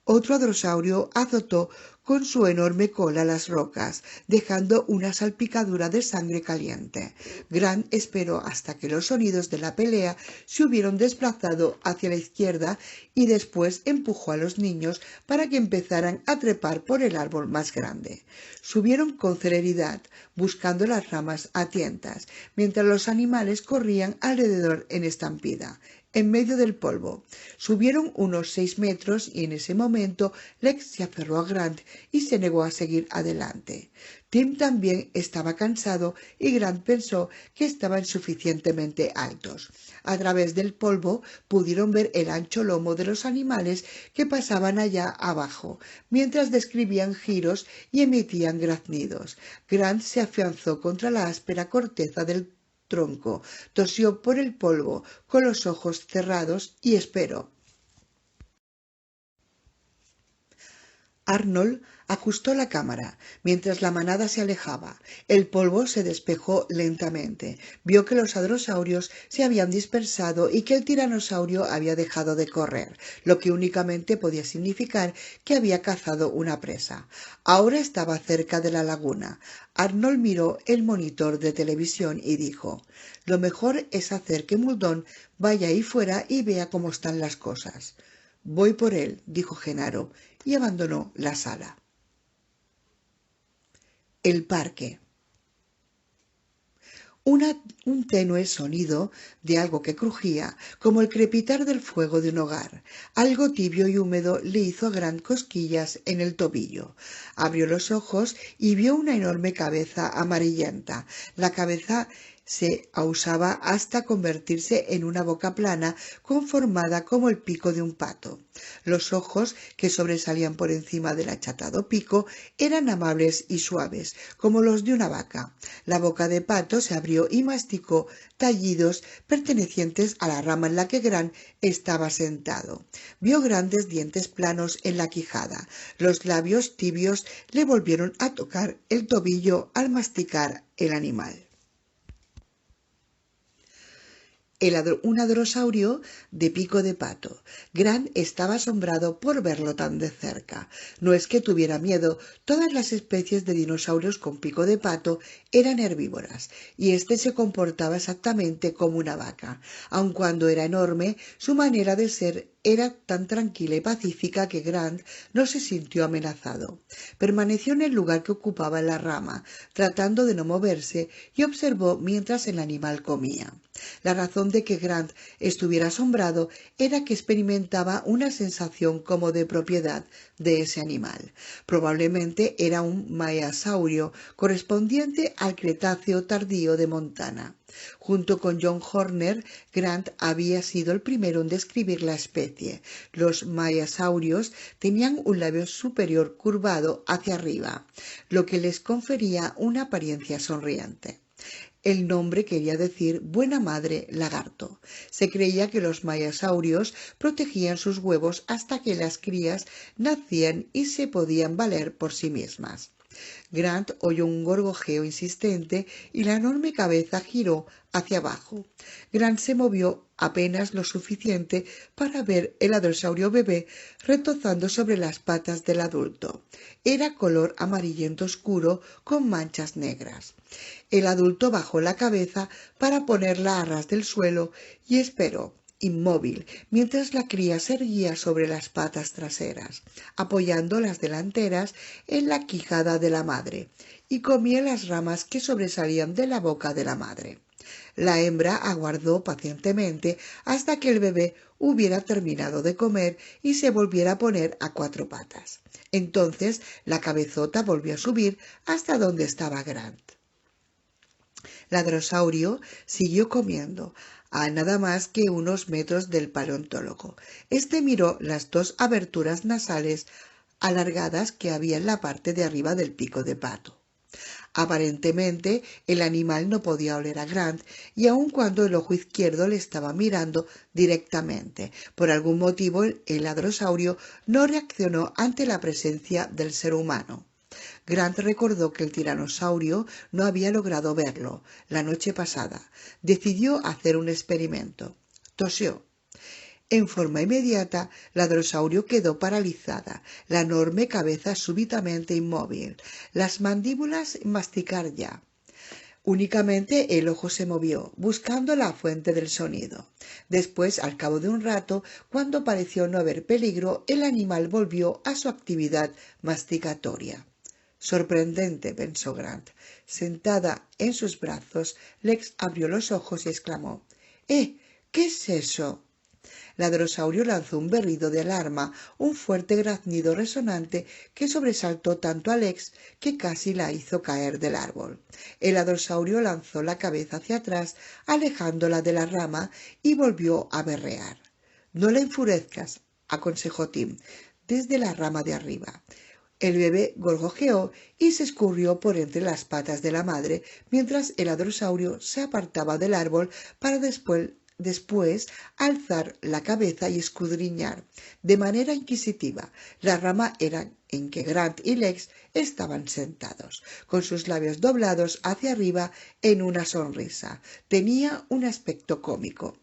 Otro hadrosaurio azotó con su enorme cola las rocas, dejando una salpicadura de sangre caliente. Grant esperó hasta que los sonidos de la pelea se hubieran desplazado hacia la izquierda y después empujó a los niños para que empezaran a trepar por el árbol más grande. Subieron con celeridad, buscando las ramas a tientas, mientras los animales corrían alrededor en estampida. En medio del polvo. Subieron unos 6 metros y en ese momento Lex se aferró a Grant y se negó a seguir adelante. Tim también estaba cansado y Grant pensó que estaban suficientemente altos. A través del polvo pudieron ver el ancho lomo de los animales que pasaban allá abajo, mientras describían giros y emitían graznidos. Grant se afianzó contra la áspera corteza del tronco, tosió por el polvo con los ojos cerrados y esperó. Arnold ajustó la cámara mientras la manada se alejaba. El polvo se despejó lentamente. Vio que los hadrosaurios se habían dispersado y que el tiranosaurio había dejado de correr, lo que únicamente podía significar que había cazado una presa. Ahora estaba cerca de la laguna. Arnold miró el monitor de televisión y dijo: «Lo mejor es hacer que Muldoon vaya ahí fuera y vea cómo están las cosas». «Voy por él», dijo Genaro, y abandonó la sala. El parque. Un tenue sonido de algo que crujía, como el crepitar del fuego de un hogar. Algo tibio y húmedo le hizo Grant cosquillas en el tobillo. Abrió los ojos y vio una enorme cabeza amarillenta. La cabeza se ahusaba hasta convertirse en una boca plana conformada como el pico de un pato. Los ojos, que sobresalían por encima del achatado pico, eran amables y suaves, como los de una vaca. La boca de pato se abrió y masticó tallidos pertenecientes a la rama en la que Grant estaba sentado. Vio grandes dientes planos en la quijada. Los labios tibios le volvieron a tocar el tobillo al masticar el animal. un hadrosaurio de pico de pato. Grant estaba asombrado por verlo tan de cerca. No es que tuviera miedo, todas las especies de dinosaurios con pico de pato eran herbívoras, y este se comportaba exactamente como una vaca. Aun cuando era enorme, su manera de ser era tan tranquila y pacífica que Grant no se sintió amenazado. Permaneció en el lugar que ocupaba en la rama, tratando de no moverse, y observó mientras el animal comía. La razón de que Grant estuviera asombrado era que experimentaba una sensación como de propiedad de ese animal. Probablemente era un maiasaurio correspondiente al Cretáceo tardío de Montana. Junto con John Horner, Grant había sido el primero en describir la especie. Los maiasaurios tenían un labio superior curvado hacia arriba, lo que les confería una apariencia sonriente. El nombre quería decir buena madre lagarto. Se creía que los maiasaurios protegían sus huevos hasta que las crías nacían y se podían valer por sí mismas. Grant oyó un gorgojeo insistente y la enorme cabeza giró hacia abajo. Grant se movió apenas lo suficiente para ver el hadrosaurio bebé retozando sobre las patas del adulto. Era color amarillento oscuro con manchas negras. El adulto bajó la cabeza para ponerla a ras del suelo y esperó, inmóvil, mientras la cría se erguía sobre las patas traseras, apoyando las delanteras en la quijada de la madre, y comía las ramas que sobresalían de la boca de la madre. La hembra aguardó pacientemente hasta que el bebé hubiera terminado de comer y se volviera a poner a cuatro patas. Entonces la cabezota volvió a subir hasta donde estaba Grant. El hadrosaurio siguió comiendo, a nada más que unos metros del paleontólogo. Este miró las dos aberturas nasales alargadas que había en la parte de arriba del pico de pato. Aparentemente el animal no podía oler a Grant, y aun cuando el ojo izquierdo le estaba mirando directamente, por algún motivo el hadrosaurio no reaccionó ante la presencia del ser humano. Grant recordó que el tiranosaurio no había logrado verlo la noche pasada. Decidió hacer un experimento. Tosió. En forma inmediata, el hadrosaurio quedó paralizada, la enorme cabeza súbitamente inmóvil, las mandíbulas masticar ya. Únicamente el ojo se movió, buscando la fuente del sonido. Después, al cabo de un rato, cuando pareció no haber peligro, el animal volvió a su actividad masticatoria. Sorprendente, pensó Grant. Sentada en sus brazos, Lex abrió los ojos y exclamó: ¿Qué es eso? El hadrosaurio lanzó un berrido de alarma, un fuerte graznido resonante que sobresaltó tanto a Lex que casi la hizo caer del árbol. El hadrosaurio lanzó la cabeza hacia atrás, alejándola de la rama, y volvió a berrear. «No la enfurezcas», aconsejó Tim, desde la rama de arriba. El bebé gorgojeó y se escurrió por entre las patas de la madre, mientras el hadrosaurio se apartaba del árbol para después alzar la cabeza y escudriñar de manera inquisitiva la rama en que Grant y Lex estaban sentados, con sus labios doblados hacia arriba en una sonrisa. Tenía un aspecto cómico.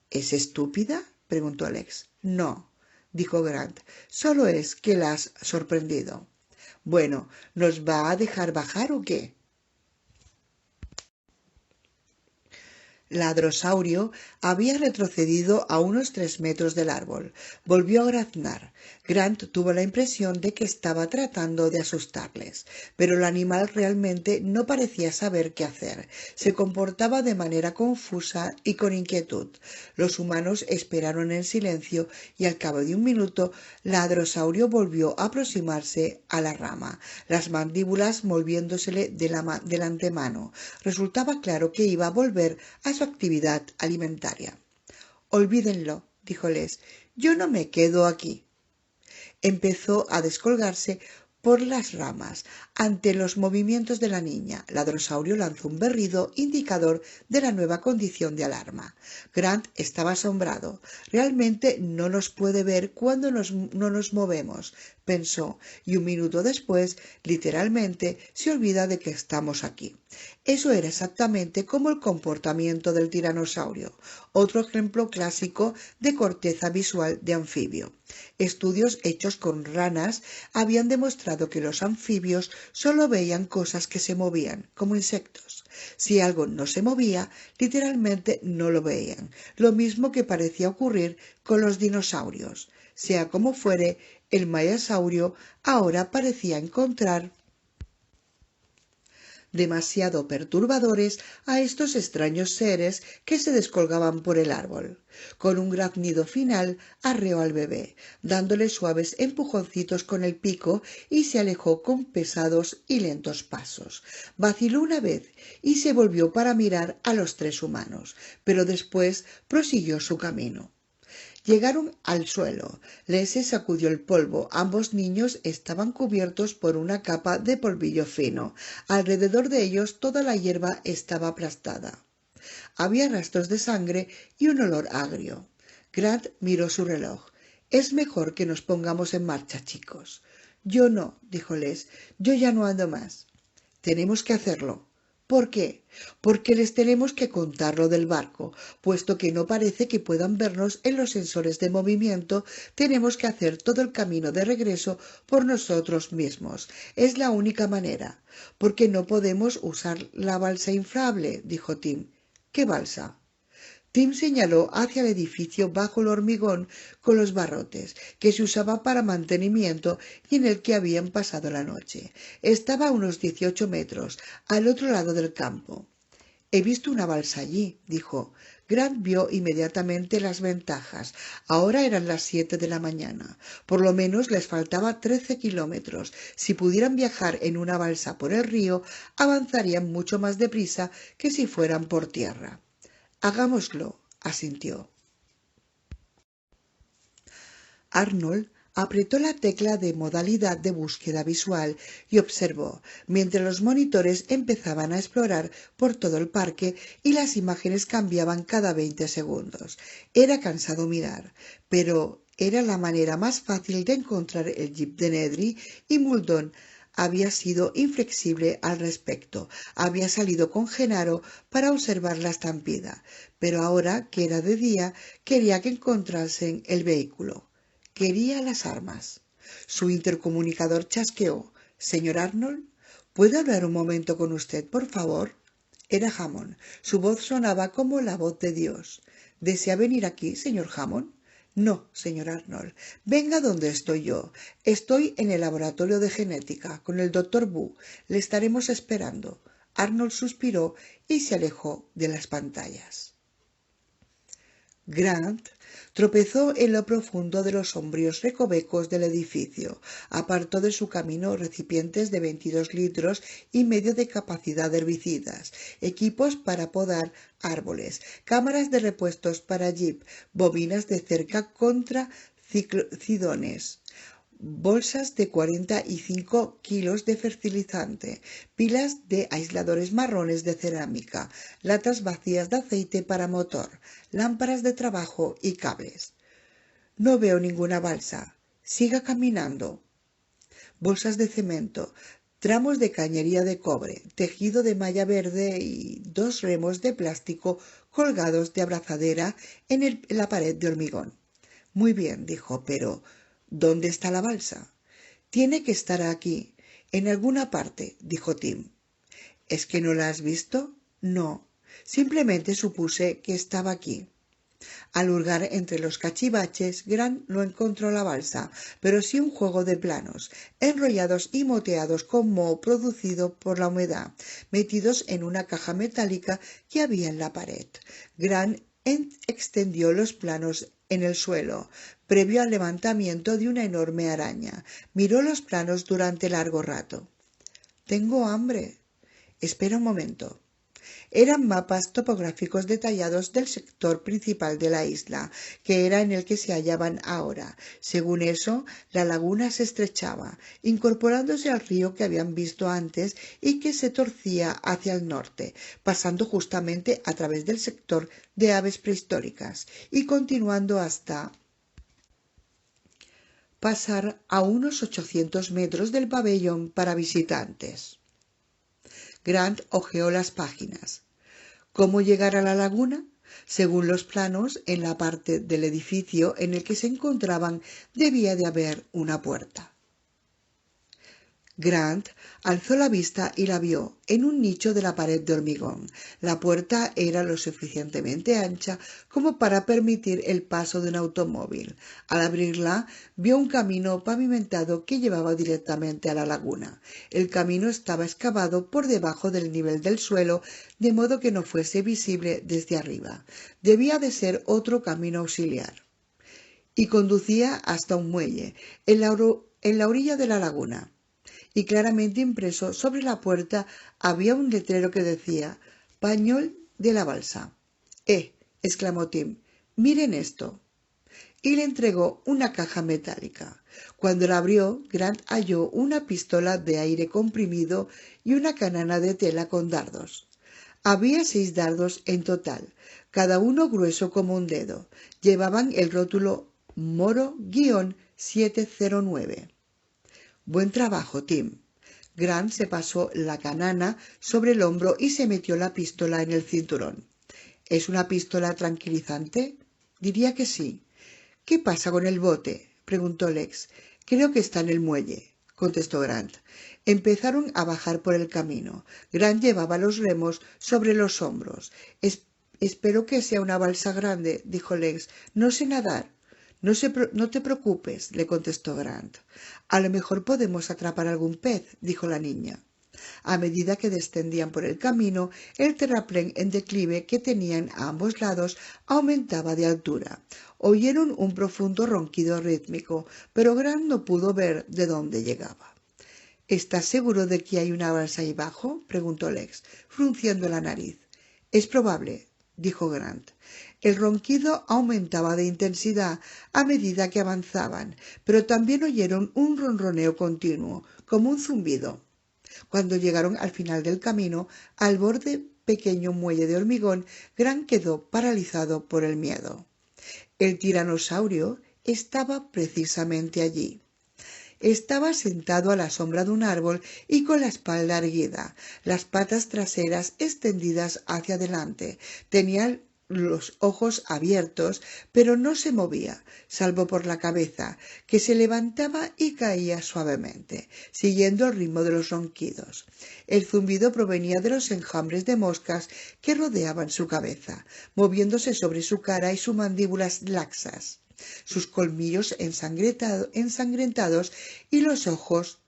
«¿Es estúpida?», preguntó Lex. «No», dijo Grant, «solo es que la has sorprendido». «Bueno, ¿nos va a dejar bajar o qué?». El hadrosaurio había retrocedido a unos 3 metros del árbol. Volvió a graznar. Grant tuvo la impresión de que estaba tratando de asustarles, pero el animal realmente no parecía saber qué hacer. Se comportaba de manera confusa y con inquietud. Los humanos esperaron en silencio y al cabo de un minuto el hadrosaurio volvió a aproximarse a la rama, las mandíbulas moviéndosele del antemano. Resultaba claro que iba a volver a su actividad alimentaria. «Olvídenlo», dijo Les, «yo no me quedo aquí». Empezó a descolgarse por las ramas. Ante los movimientos de la niña, el hadrosaurio lanzó un berrido indicador de la nueva condición de alarma. Grant estaba asombrado. Realmente no nos puede ver cuando no nos movemos, pensó, y un minuto después, literalmente, se olvida de que estamos aquí. Eso era exactamente como el comportamiento del tiranosaurio, otro ejemplo clásico de corteza visual de anfibio. Estudios hechos con ranas habían demostrado que los anfibios solo veían cosas que se movían, como insectos. Si algo no se movía, literalmente no lo veían, lo mismo que parecía ocurrir con los dinosaurios. Sea como fuere, el mayasaurio ahora parecía encontrar demasiado perturbadores a estos extraños seres que se descolgaban por el árbol. Con un graznido final arreó al bebé, dándole suaves empujoncitos con el pico y se alejó con pesados y lentos pasos. Vaciló una vez y se volvió para mirar a los tres humanos, pero después prosiguió su camino. Llegaron al suelo. Leslie sacudió el polvo. Ambos niños estaban cubiertos por una capa de polvillo fino. Alrededor de ellos toda la hierba estaba aplastada. Había rastros de sangre y un olor agrio. Grant miró su reloj. «Es mejor que nos pongamos en marcha, chicos». «Yo no», dijo Les. «Yo ya no ando más». «Tenemos que hacerlo». «¿Por qué?» «Porque les tenemos que contar lo del barco. Puesto que no parece que puedan vernos en los sensores de movimiento, tenemos que hacer todo el camino de regreso por nosotros mismos. Es la única manera». «Porque no podemos usar la balsa inflable», dijo Tim. «¿Qué balsa?» Tim señaló hacia el edificio bajo el hormigón con los barrotes, que se usaba para mantenimiento y en el que habían pasado la noche. Estaba a unos 18 metros, al otro lado del campo. «He visto una balsa allí», dijo. Grant vio inmediatamente las ventajas. Ahora eran las 7 de la mañana. Por lo menos les faltaba 13 kilómetros. Si pudieran viajar en una balsa por el río, avanzarían mucho más deprisa que si fueran por tierra. «Hagámoslo», asintió. Arnold apretó la tecla de modalidad de búsqueda visual y observó, mientras los monitores empezaban a explorar por todo el parque y las imágenes cambiaban cada 20 segundos. Era cansado mirar, pero era la manera más fácil de encontrar el jeep de Nedry y Muldoon había sido inflexible al respecto. Había salido con Genaro para observar la estampida, pero ahora que era de día quería que encontrasen el vehículo. Quería las armas. Su intercomunicador chasqueó. «Señor Arnold, ¿puedo hablar un momento con usted, por favor?» Era Hammond. Su voz sonaba como la voz de Dios. «¿Desea venir aquí, señor Hammond?» «No, señor Arnold. Venga donde estoy yo. Estoy en el laboratorio de genética, con el doctor Wu. Le estaremos esperando». Arnold suspiró y se alejó de las pantallas. Grant tropezó en lo profundo de los sombríos recovecos del edificio. Apartó de su camino recipientes de 22 litros y medio de capacidad de herbicidas, equipos para podar árboles, cámaras de repuestos para jeep, bobinas de cerca contra cidones, bolsas de 45 kilos de fertilizante, pilas de aisladores marrones de cerámica, latas vacías de aceite para motor, lámparas de trabajo y cables. «No veo ninguna balsa». «Siga caminando». Bolsas de cemento, tramos de cañería de cobre, tejido de malla verde y 2 remos de plástico colgados de abrazadera en la pared de hormigón. «Muy bien», dijo, «pero ¿dónde está la balsa?» «Tiene que estar aquí, en alguna parte», dijo Tim. «¿Es que no la has visto?» «No, simplemente supuse que estaba aquí». Al hurgar entre los cachivaches, Grant no encontró la balsa, pero sí un juego de planos, enrollados y moteados con moho producido por la humedad, metidos en una caja metálica que había en la pared. Grant extendió los planos en el suelo, previo al levantamiento de una enorme araña. Miró los planos durante largo rato. «Tengo hambre». «Espera un momento». Eran mapas topográficos detallados del sector principal de la isla, que era en el que se hallaban ahora. Según eso, la laguna se estrechaba, incorporándose al río que habían visto antes y que se torcía hacia el norte, pasando justamente a través del sector de aves prehistóricas y continuando hasta pasar a unos 800 metros del pabellón para visitantes. Grant hojeó las páginas. ¿Cómo llegar a la laguna? Según los planos, en la parte del edificio en el que se encontraban debía de haber una puerta. Grant alzó la vista y la vio en un nicho de la pared de hormigón. La puerta era lo suficientemente ancha como para permitir el paso de un automóvil. Al abrirla, vio un camino pavimentado que llevaba directamente a la laguna. El camino estaba excavado por debajo del nivel del suelo, de modo que no fuese visible desde arriba. Debía de ser otro camino auxiliar. Y conducía hasta un muelle, en la orilla de la laguna. Y claramente impreso sobre la puerta había un letrero que decía «Pañol de la balsa». —exclamó Tim—, miren esto. Y le entregó una caja metálica. Cuando la abrió, Grant halló una pistola de aire comprimido y una canana de tela con dardos. Había 6 dardos en total, cada uno grueso como un dedo. Llevaban el rótulo Moro-709. Buen trabajo, Tim. Grant se pasó la canana sobre el hombro y se metió la pistola en el cinturón. ¿Es una pistola tranquilizante? Diría que sí. ¿Qué pasa con el bote? Preguntó Lex. Creo que está en el muelle, contestó Grant. Empezaron a bajar por el camino. Grant llevaba los remos sobre los hombros. Espero que sea una balsa grande, dijo Lex. No sé nadar. No te preocupes, le contestó Grant. A lo mejor podemos atrapar algún pez, dijo la niña. A medida que descendían por el camino, el terraplén en declive que tenían a ambos lados aumentaba de altura. Oyeron un profundo ronquido rítmico, pero Grant no pudo ver de dónde llegaba. ¿Estás seguro de que hay una balsa ahí abajo? Preguntó Lex, frunciendo la nariz. Es probable, dijo Grant. El ronquido aumentaba de intensidad a medida que avanzaban, pero también oyeron un ronroneo continuo, como un zumbido. Cuando llegaron al final del camino, al borde pequeño muelle de hormigón, Grant quedó paralizado por el miedo. El tiranosaurio estaba precisamente allí. Estaba sentado a la sombra de un árbol y con la espalda erguida, las patas traseras extendidas hacia adelante. Tenía los ojos abiertos, pero no se movía, salvo por la cabeza, que se levantaba y caía suavemente, siguiendo el ritmo de los ronquidos. El zumbido provenía de los enjambres de moscas que rodeaban su cabeza, moviéndose sobre su cara y sus mandíbulas laxas, sus colmillos ensangrentados y los ojos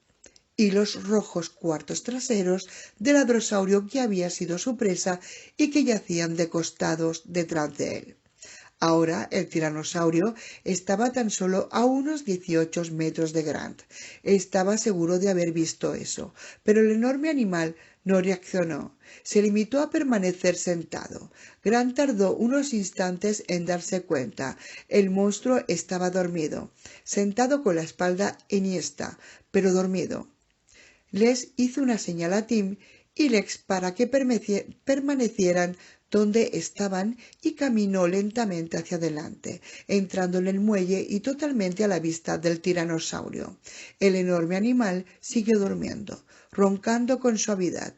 y los rojos cuartos traseros del hadrosaurio que había sido su presa y que yacían de costados detrás de él. Ahora el tiranosaurio estaba tan solo a unos 18 metros de Grant. Estaba seguro de haber visto eso, pero el enorme animal no reaccionó. Se limitó a permanecer sentado. Grant tardó unos instantes en darse cuenta. El monstruo estaba dormido, sentado con la espalda enhiesta, pero dormido. Les hizo una señal a Tim y Lex para que permanecieran donde estaban y caminó lentamente hacia adelante, entrando en el muelle y totalmente a la vista del tiranosaurio. El enorme animal siguió durmiendo, roncando con suavidad.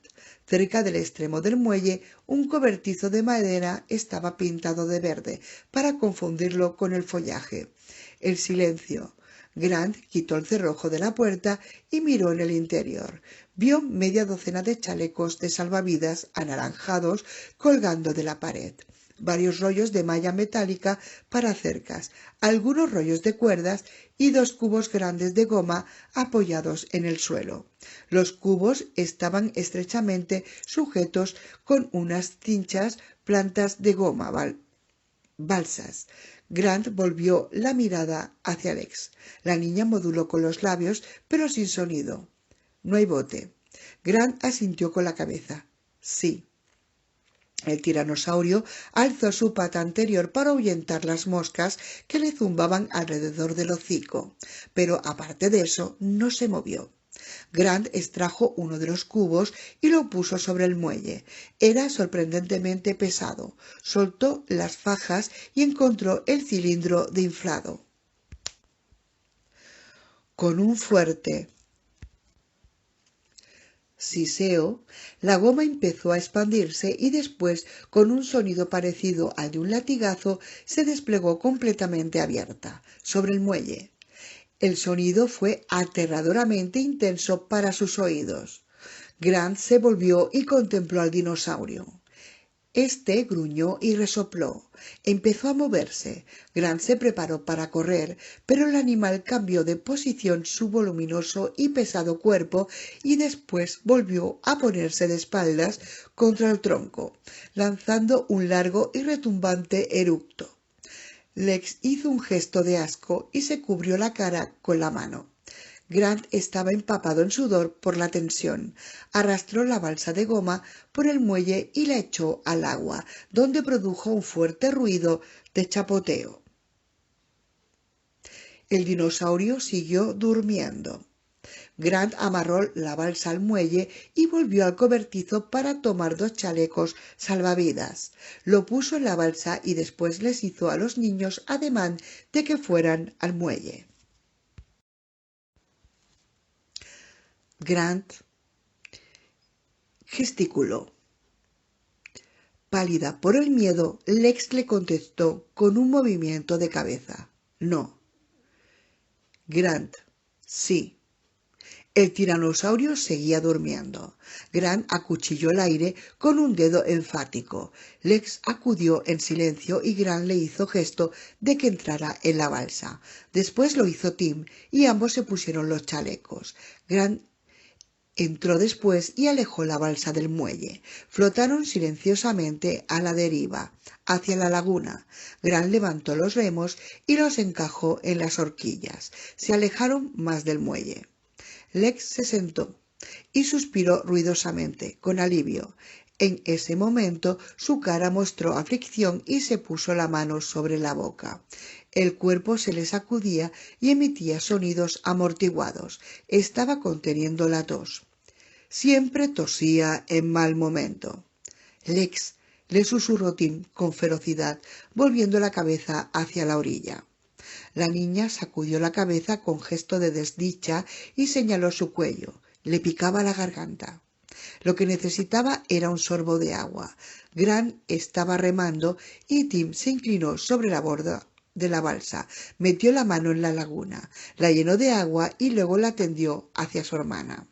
Cerca del extremo del muelle, un cobertizo de madera estaba pintado de verde para confundirlo con el follaje. El silencio. Grant quitó el cerrojo de la puerta y miró en el interior. Vio media docena de chalecos de salvavidas anaranjados colgando de la pared, varios rollos de malla metálica para cercas, algunos rollos de cuerdas y 2 cubos grandes de goma apoyados en el suelo. Los cubos estaban estrechamente sujetos con unas cinchas plantas de goma balsas. Grant volvió la mirada hacia Lex. La niña moduló con los labios, pero sin sonido. No hay bote. Grant asintió con la cabeza. Sí. El tiranosaurio alzó su pata anterior para ahuyentar las moscas que le zumbaban alrededor del hocico, pero aparte de eso no se movió. Grant extrajo uno de los cubos y lo puso sobre el muelle. Era sorprendentemente pesado. Soltó las fajas y encontró el cilindro de inflado. Con un fuerte siseo, la goma empezó a expandirse y después, con un sonido parecido al de un latigazo, se desplegó completamente abierta sobre el muelle. El sonido fue aterradoramente intenso para sus oídos. Grant se volvió y contempló al dinosaurio. Este gruñó y resopló. Empezó a moverse. Grant se preparó para correr, pero el animal cambió de posición su voluminoso y pesado cuerpo y después volvió a ponerse de espaldas contra el tronco, lanzando un largo y retumbante eructo. Lex hizo un gesto de asco y se cubrió la cara con la mano. Grant estaba empapado en sudor por la tensión. Arrastró la balsa de goma por el muelle y la echó al agua, donde produjo un fuerte ruido de chapoteo. El dinosaurio siguió durmiendo. Grant amarró la balsa al muelle y volvió al cobertizo para tomar 2 chalecos salvavidas. Lo puso en la balsa y después les hizo a los niños ademán de que fueran al muelle. Grant gesticuló. Pálida por el miedo, Lex le contestó con un movimiento de cabeza. No. Grant, sí. El tiranosaurio seguía durmiendo. Grant acuchilló el aire con un dedo enfático. Lex acudió en silencio y Grant le hizo gesto de que entrara en la balsa. Después lo hizo Tim y ambos se pusieron los chalecos. Grant entró después y alejó la balsa del muelle. Flotaron silenciosamente a la deriva, hacia la laguna. Grant levantó los remos y los encajó en las horquillas. Se alejaron más del muelle. Lex se sentó y suspiró ruidosamente, con alivio. En ese momento su cara mostró aflicción y se puso la mano sobre la boca. El cuerpo se le sacudía y emitía sonidos amortiguados. Estaba conteniendo la tos. Siempre tosía en mal momento. Lex, le susurró Tim con ferocidad, volviendo la cabeza hacia la orilla. La niña sacudió la cabeza con gesto de desdicha y señaló su cuello. Le picaba la garganta. Lo que necesitaba era un sorbo de agua. Grant estaba remando y Tim se inclinó sobre la borda de la balsa, metió la mano en la laguna, la llenó de agua y luego la tendió hacia su hermana.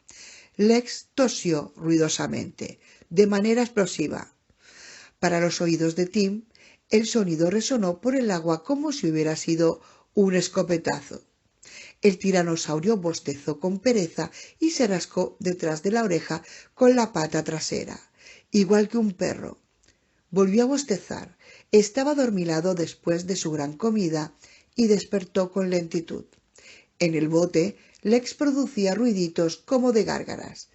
Lex tosió ruidosamente, de manera explosiva. Para los oídos de Tim, el sonido resonó por el agua como si hubiera sido un escopetazo. El tiranosaurio bostezó con pereza y se rascó detrás de la oreja con la pata trasera, igual que un perro. Volvió a bostezar. Estaba adormilado después de su gran comida y despertó con lentitud. En el bote, Lex producía ruiditos como de gárgaras.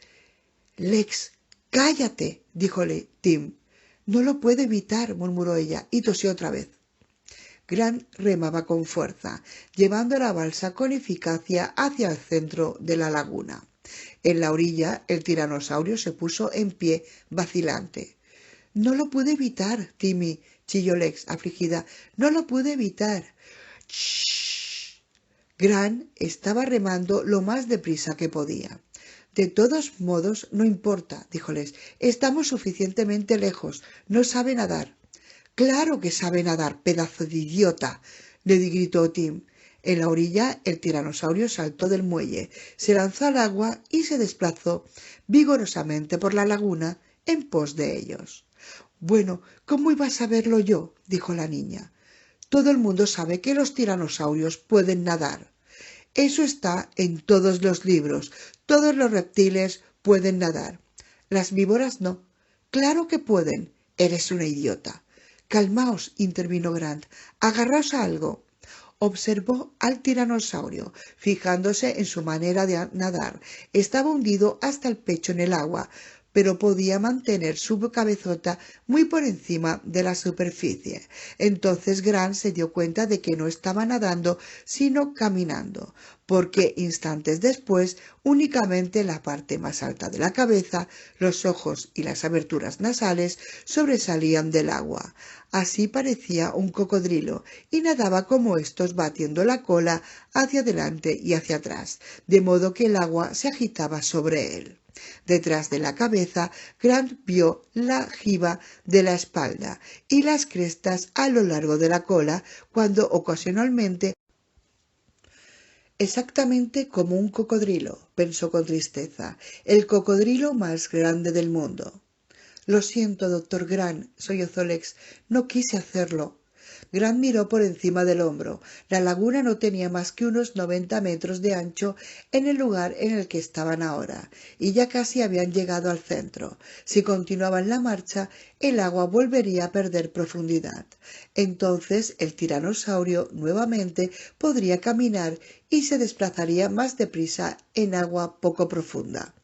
«Lex, cállate», díjole Tim. «No lo puedo evitar», murmuró ella, y tosió otra vez. Grant remaba con fuerza, llevando la balsa con eficacia hacia el centro de la laguna. En la orilla, el tiranosaurio se puso en pie, vacilante. «No lo pude evitar, Timmy», chilló Lex, afligida. «No lo pude evitar». «Shh». Grant estaba remando lo más deprisa que podía. «De todos modos, no importa», dijo Lex. «Estamos suficientemente lejos. No sabe nadar». «Claro que sabe nadar, pedazo de idiota», le gritó Tim. En la orilla, el tiranosaurio saltó del muelle, se lanzó al agua y se desplazó vigorosamente por la laguna en pos de ellos. «Bueno, ¿cómo iba a saberlo yo?», dijo la niña. «Todo el mundo sabe que los tiranosaurios pueden nadar. Eso está en todos los libros. Todos los reptiles pueden nadar. Las víboras no». «Claro que pueden. Eres una idiota». «Calmaos», intervino Grant. «Agarraos a algo». Observó al tiranosaurio, fijándose en su manera de nadar. Estaba hundido hasta el pecho en el agua. pero podía mantener su cabezota muy por encima de la superficie. Entonces Grant se dio cuenta de que no estaba nadando, sino caminando, porque instantes después únicamente la parte más alta de la cabeza, los ojos y las aberturas nasales sobresalían del agua. Así parecía un cocodrilo y nadaba como estos, batiendo la cola hacia adelante y hacia atrás, de modo que el agua se agitaba sobre él. Detrás de la cabeza, Grant vio la jiba de la espalda y las crestas a lo largo de la cola, cuando ocasionalmente, exactamente como un cocodrilo, pensó con tristeza, el cocodrilo más grande del mundo. Lo siento, doctor Grant, sollozó Lex, no quise hacerlo. Grant miró por encima del hombro. La laguna no tenía más que unos 90 metros de ancho en el lugar en el que estaban ahora, y ya casi habían llegado al centro. Si continuaban la marcha, el agua volvería a perder profundidad. Entonces el tiranosaurio nuevamente podría caminar y se desplazaría más deprisa en agua poco profunda.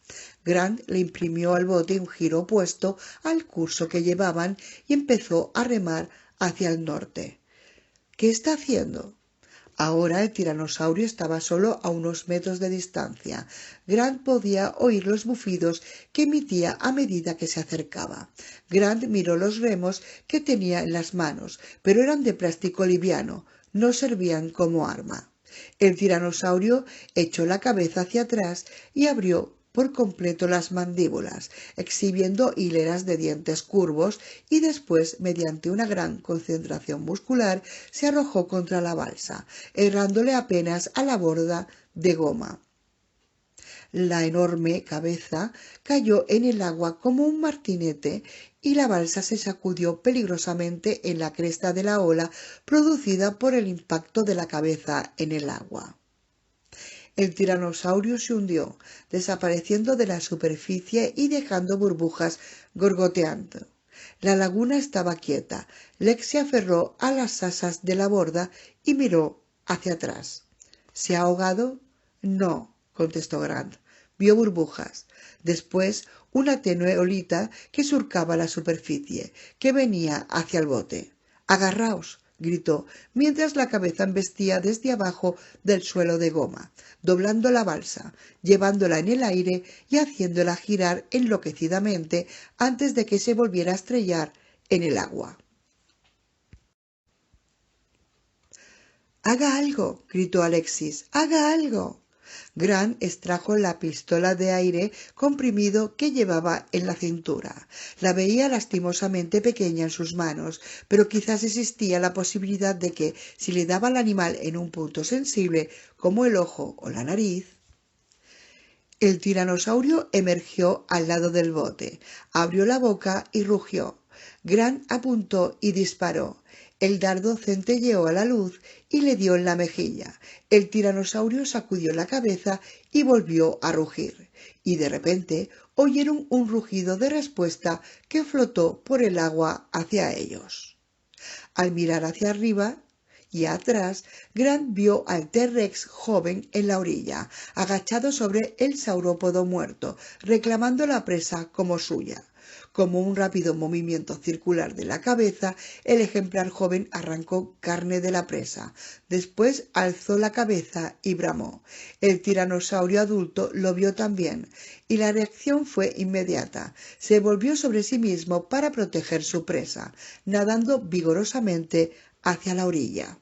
Grant le imprimió al bote un giro opuesto al curso que llevaban y empezó a remar hacia el norte. ¿Qué está haciendo? Ahora el tiranosaurio estaba solo a unos metros de distancia. Grant podía oír los bufidos que emitía a medida que se acercaba. Grant miró los remos que tenía en las manos, pero eran de plástico liviano, no servían como arma. El tiranosaurio echó la cabeza hacia atrás y abrió por completo las mandíbulas, exhibiendo hileras de dientes curvos, y después, mediante una gran concentración muscular, se arrojó contra la balsa, errándole apenas a la borda de goma. La enorme cabeza cayó en el agua como un martinete y la balsa se sacudió peligrosamente en la cresta de la ola producida por el impacto de la cabeza en el agua. El tiranosaurio se hundió, desapareciendo de la superficie y dejando burbujas gorgoteando. La laguna estaba quieta. Lex se aferró a las asas de la borda y miró hacia atrás. ¿Se ha ahogado? No, contestó Grant. Vio burbujas. Después una tenue olita que surcaba la superficie, que venía hacia el bote. «¡Agarraos!», gritó, mientras la cabeza embestía desde abajo del suelo de goma, doblando la balsa, llevándola en el aire y haciéndola girar enloquecidamente antes de que se volviera a estrellar en el agua. «¡Haga algo!», gritó Alexis. «¡Haga algo!». Grant extrajo la pistola de aire comprimido que llevaba en la cintura. La veía lastimosamente pequeña en sus manos, pero quizás existía la posibilidad de que, si le daba al animal en un punto sensible, como el ojo o la nariz. El tiranosaurio emergió al lado del bote, abrió la boca y rugió. Grant apuntó y disparó. El dardo centelleó a la luz y le dio en la mejilla. El tiranosaurio sacudió la cabeza y volvió a rugir. Y de repente oyeron un rugido de respuesta que flotó por el agua hacia ellos. Al mirar hacia arriba y atrás, Grant vio al T-Rex joven en la orilla, agachado sobre el saurópodo muerto, reclamando la presa como suya. Como un rápido movimiento circular de la cabeza, el ejemplar joven arrancó carne de la presa. Después alzó la cabeza y bramó. El tiranosaurio adulto lo vio también, y la reacción fue inmediata. Se volvió sobre sí mismo para proteger su presa, nadando vigorosamente hacia la orilla.